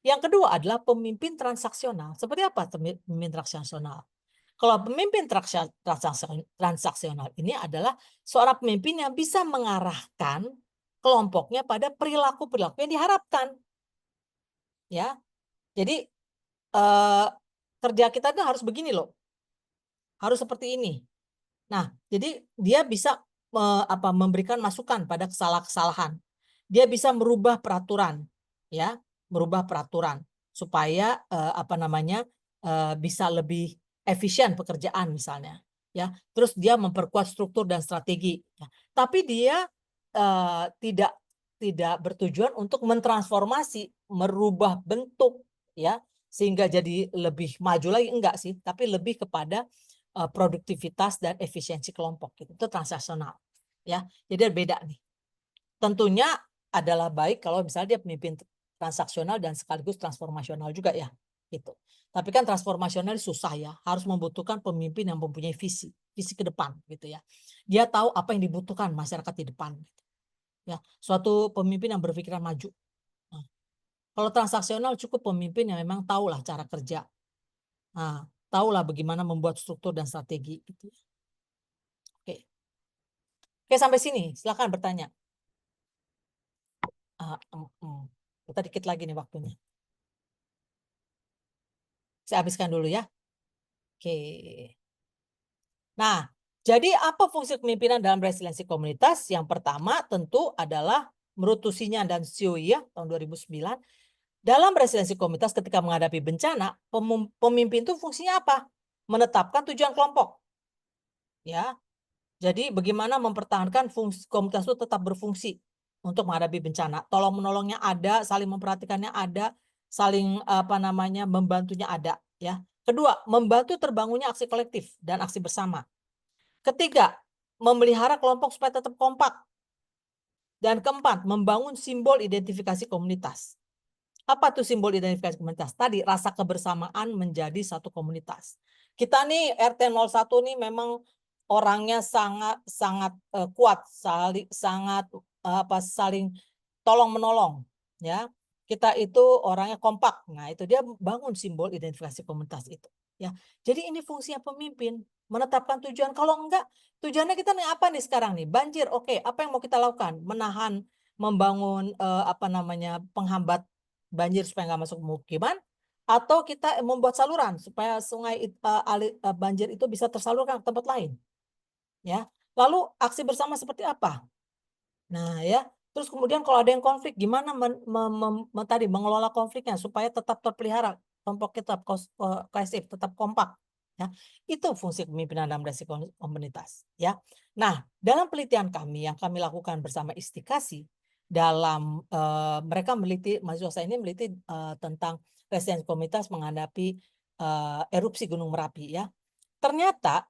Yang kedua adalah pemimpin transaksional. Seperti apa pemimpin transaksional? Kalau pemimpin transaksional ini adalah seorang pemimpin yang bisa mengarahkan kelompoknya pada perilaku-perilaku yang diharapkan. Ya. Jadi kerja kita itu harus begini loh. Harus seperti ini. Nah, jadi dia bisa memberikan masukan pada kesalahan-kesalahan. Dia bisa merubah peraturan, ya, merubah peraturan supaya bisa lebih efisien pekerjaan misalnya, ya. Terus dia memperkuat struktur dan strategi. Ya. Tapi dia tidak bertujuan untuk mentransformasi, merubah bentuk, ya, sehingga jadi lebih maju lagi, enggak sih, tapi lebih kepada produktivitas dan efisiensi kelompok gitu. Itu transaksional, ya. Jadi beda nih. Tentunya adalah baik kalau misalnya dia pemimpin transaksional dan sekaligus transformasional juga ya, gitu. Tapi kan transformasional susah ya, harus membutuhkan pemimpin yang mempunyai visi ke depan gitu ya. Dia tahu apa yang dibutuhkan masyarakat di depan gitu. Ya, suatu pemimpin yang berpikiran maju. Nah, kalau transaksional cukup pemimpin yang memang tahulah cara kerja. Nah, tahulah bagaimana membuat struktur dan strategi gitu. Oke. Oke, sampai sini. Silakan bertanya. Kita dikit lagi nih waktunya. Saya habiskan dulu ya. Oke. Nah, jadi apa fungsi kepemimpinan dalam resiliensi komunitas? Yang pertama tentu adalah menurut Tusinya dan Sioi ya, tahun 2009. Dalam resiliensi komunitas ketika menghadapi bencana, pemimpin itu fungsinya apa? Menetapkan tujuan kelompok. Ya. Jadi bagaimana mempertahankan fungsi komunitas itu tetap berfungsi untuk menghadapi bencana. Tolong-menolongnya ada, saling memperhatikannya ada, saling membantunya ada, ya. Kedua, membantu terbangunnya aksi kolektif dan aksi bersama. Ketiga, memelihara kelompok supaya tetap kompak. Dan keempat, membangun simbol identifikasi komunitas. Apa tuh simbol identifikasi komunitas? Tadi rasa kebersamaan menjadi satu komunitas. Kita nih RT 01 nih memang orangnya sangat kuat, saling tolong menolong, ya. Kita itu orangnya kompak. Nah, itu dia bangun simbol identifikasi komunitas itu, ya. Jadi ini fungsinya pemimpin, menetapkan tujuan. Kalau enggak, tujuannya kita nih apa nih sekarang nih? Banjir, oke. Apa yang mau kita lakukan? Menahan membangun penghambat banjir supaya nggak masuk pemukiman, atau kita membuat saluran supaya banjir itu bisa tersalurkan ke tempat lain. Ya. Lalu aksi bersama seperti apa? Nah, ya. Terus kemudian kalau ada yang konflik, gimana mengelola konfliknya supaya tetap terpelihara, kelompok kita kohesif, tetap kompak. Ya, itu fungsi kepemimpinan dalam redaksi komunitas. Ya, nah dalam penelitian kami yang kami lakukan bersama Istikasi, dalam mereka meneliti, mahasiswa saya ini meneliti tentang resiliensi komunitas menghadapi erupsi Gunung Merapi. Ya, ternyata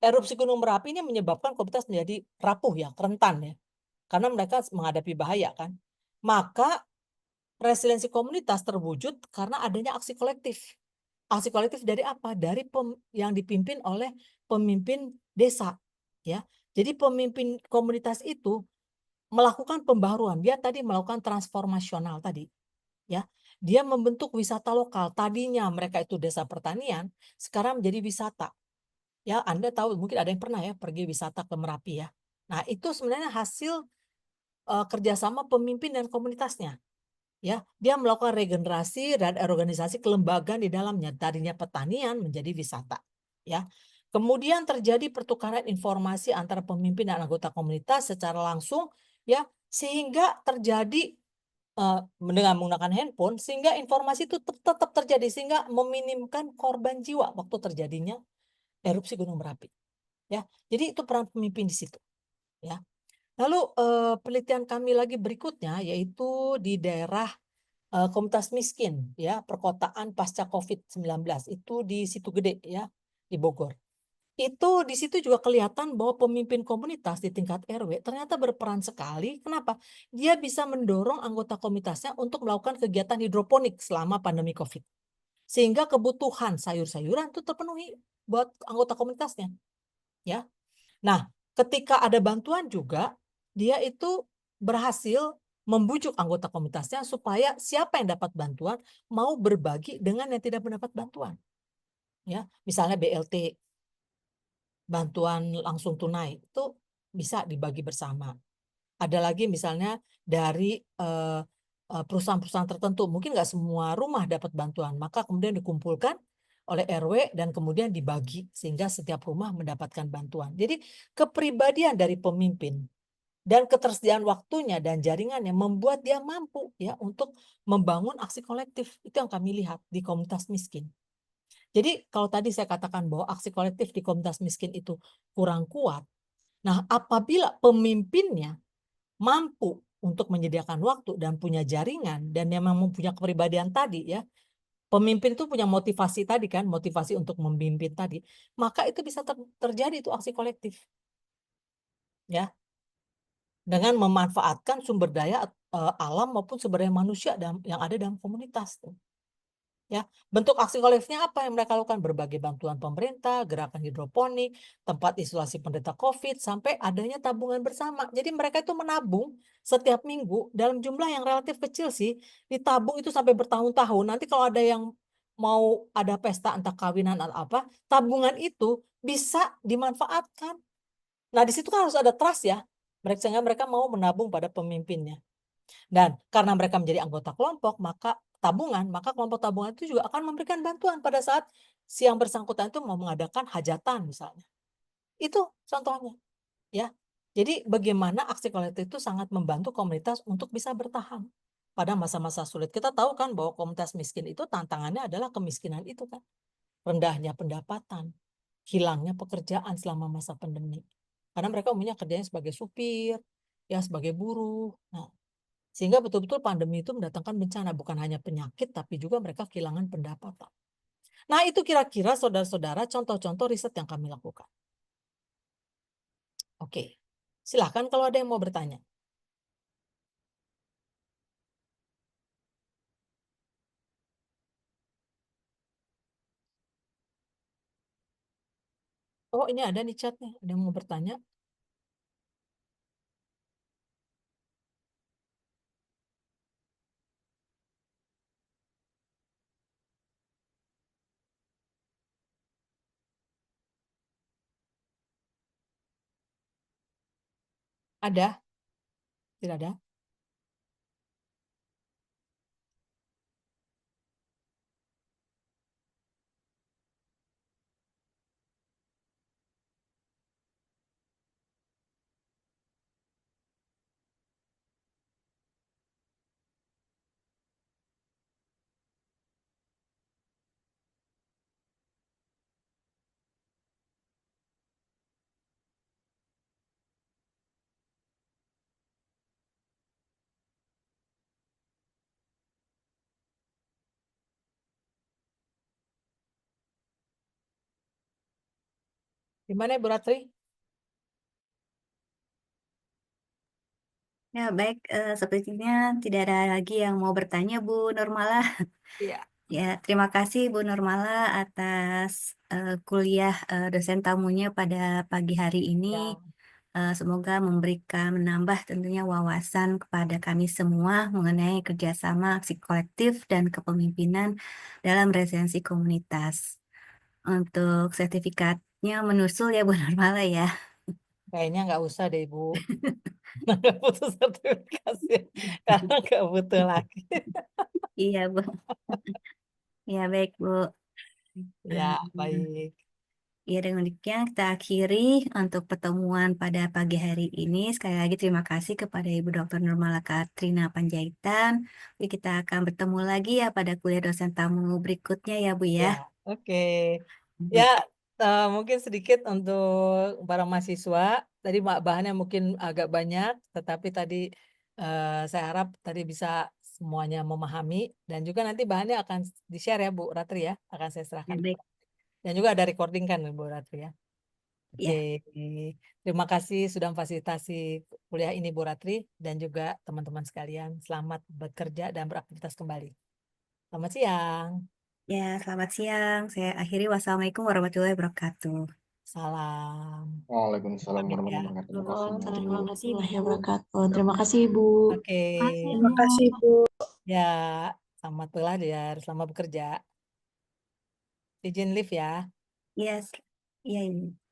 erupsi Gunung Merapi ini menyebabkan komunitas menjadi rapuh ya, rentan ya. Karena mereka menghadapi bahaya kan. Maka resiliensi komunitas terwujud karena adanya aksi kolektif. Aksi kolektif dari apa? Dari yang dipimpin oleh pemimpin desa. Ya, jadi pemimpin komunitas itu melakukan pembaharuan. Dia tadi melakukan transformasional tadi. Ya, dia membentuk wisata lokal. Tadinya mereka itu desa pertanian, sekarang menjadi wisata. Ya, Anda tahu mungkin ada yang pernah ya pergi wisata ke Merapi ya. Nah, itu sebenarnya hasil kerjasama pemimpin dan komunitasnya. Ya, dia melakukan regenerasi dan organisasi kelembagaan di dalamnya, tadinya pertanian menjadi wisata. Ya, kemudian terjadi pertukaran informasi antara pemimpin dan anggota komunitas secara langsung, ya, sehingga terjadi dengan menggunakan handphone, sehingga informasi itu tetap terjadi, sehingga meminimkan korban jiwa waktu terjadinya erupsi Gunung Merapi. Ya, jadi itu peran pemimpin di situ. Ya. Lalu penelitian kami lagi berikutnya yaitu di daerah komunitas miskin ya, perkotaan pasca COVID-19 itu di Situ Gede ya, di Bogor. Itu di situ juga kelihatan bahwa pemimpin komunitas di tingkat RW ternyata berperan sekali. Kenapa? Dia bisa mendorong anggota komunitasnya untuk melakukan kegiatan hidroponik selama pandemi COVID. Sehingga kebutuhan sayur-sayuran itu terpenuhi buat anggota komunitasnya. Ya. Nah, ketika ada bantuan juga, dia itu berhasil membujuk anggota komunitasnya supaya siapa yang dapat bantuan mau berbagi dengan yang tidak mendapat bantuan. Ya, misalnya BLT, bantuan langsung tunai, itu bisa dibagi bersama. Ada lagi misalnya dari perusahaan-perusahaan tertentu, mungkin nggak semua rumah dapat bantuan, maka kemudian dikumpulkan oleh RW dan kemudian dibagi sehingga setiap rumah mendapatkan bantuan. Jadi kepribadian dari pemimpin dan ketersediaan waktunya dan jaringannya membuat dia mampu ya untuk membangun aksi kolektif. Itu yang kami lihat di komunitas miskin. Jadi kalau tadi saya katakan bahwa aksi kolektif di komunitas miskin itu kurang kuat. Nah, apabila pemimpinnya mampu untuk menyediakan waktu dan punya jaringan dan yang memang punya kepribadian tadi ya, pemimpin itu punya motivasi tadi kan, motivasi untuk memimpin tadi, maka itu bisa terjadi itu aksi kolektif. Ya. Dengan memanfaatkan sumber daya alam maupun sumber daya manusia yang ada dalam komunitas tuh. Ya, bentuk aksi kolektifnya apa yang mereka lakukan? Berbagai bantuan pemerintah, gerakan hidroponik, tempat isolasi penderita COVID, sampai adanya tabungan bersama. Jadi mereka itu menabung setiap minggu dalam jumlah yang relatif kecil sih. Ditabung itu sampai bertahun-tahun. Nanti kalau ada yang mau ada pesta entah kawinan atau apa, tabungan itu bisa dimanfaatkan. Nah, di situ kan harus ada trust ya. Sehingga mereka mau menabung pada pemimpinnya. Dan karena mereka menjadi anggota kelompok, maka kelompok tabungan itu juga akan memberikan bantuan pada saat si yang bersangkutan itu mau mengadakan hajatan misalnya. Itu contohnya. Ya. Jadi bagaimana aksi kolektif itu sangat membantu komunitas untuk bisa bertahan pada masa-masa sulit. Kita tahu kan bahwa komunitas miskin itu tantangannya adalah kemiskinan itu kan. Rendahnya pendapatan, hilangnya pekerjaan selama masa pandemi. Karena mereka umumnya kerjanya sebagai supir, ya sebagai buruh. Nah, sehingga betul-betul pandemi itu mendatangkan bencana, bukan hanya penyakit, tapi juga mereka kehilangan pendapatan. Nah, itu kira-kira saudara-saudara contoh-contoh riset yang kami lakukan. Oke, silahkan kalau ada yang mau bertanya. Oh, ini ada nih chatnya, ada yang mau bertanya? Ada? Tidak ada? Gimana Bu Ratri? Ya, baik, sepertinya tidak ada lagi yang mau bertanya, Bu Nurmala. Iya. Ya, terima kasih Bu Nurmala atas kuliah dosen tamunya pada pagi hari ini. Ya. Semoga menambah tentunya wawasan kepada kami semua mengenai kerjasama aksi kolektif dan kepemimpinan dalam residensi komunitas. Untuk sertifikatnya menyusul ya Bu Nurmala ya. Kayaknya nggak usah deh Bu. Nggak butuh sertifikasi karena nggak butuh lagi. Iya Bu. Ya baik Bu. Ya, baik. Ya, dengan demikian kita akhiri untuk pertemuan pada pagi hari ini. Sekali lagi terima kasih kepada Ibu Dr. Nurmala Katrina Panjaitan. Kita akan bertemu lagi ya pada kuliah dosen tamu berikutnya ya Bu Ya, ya. oke. Ya, mungkin sedikit untuk para mahasiswa. Tadi bahannya mungkin agak banyak, tetapi tadi saya harap tadi bisa semuanya memahami dan juga nanti bahannya akan di-share ya Bu Ratri ya, akan saya serahkan. Baik. Dan juga ada recording kan Bu Ratri ya. Oke, terima kasih sudah memfasilitasi kuliah ini Bu Ratri dan juga teman-teman sekalian. Selamat bekerja dan beraktivitas kembali. Selamat siang. Ya, selamat siang. Saya akhiri. Wassalamualaikum warahmatullahi wabarakatuh. Salam. Waalaikumsalam Pamit ya. warahmatullahi wabarakatuh. Terima kasih wabarakatuh. Terima kasih Ibu. Oke. Terima kasih Bu. Ya, selamat belajar, selamat bekerja. Izin live ya. Yes. Iya, Ibu.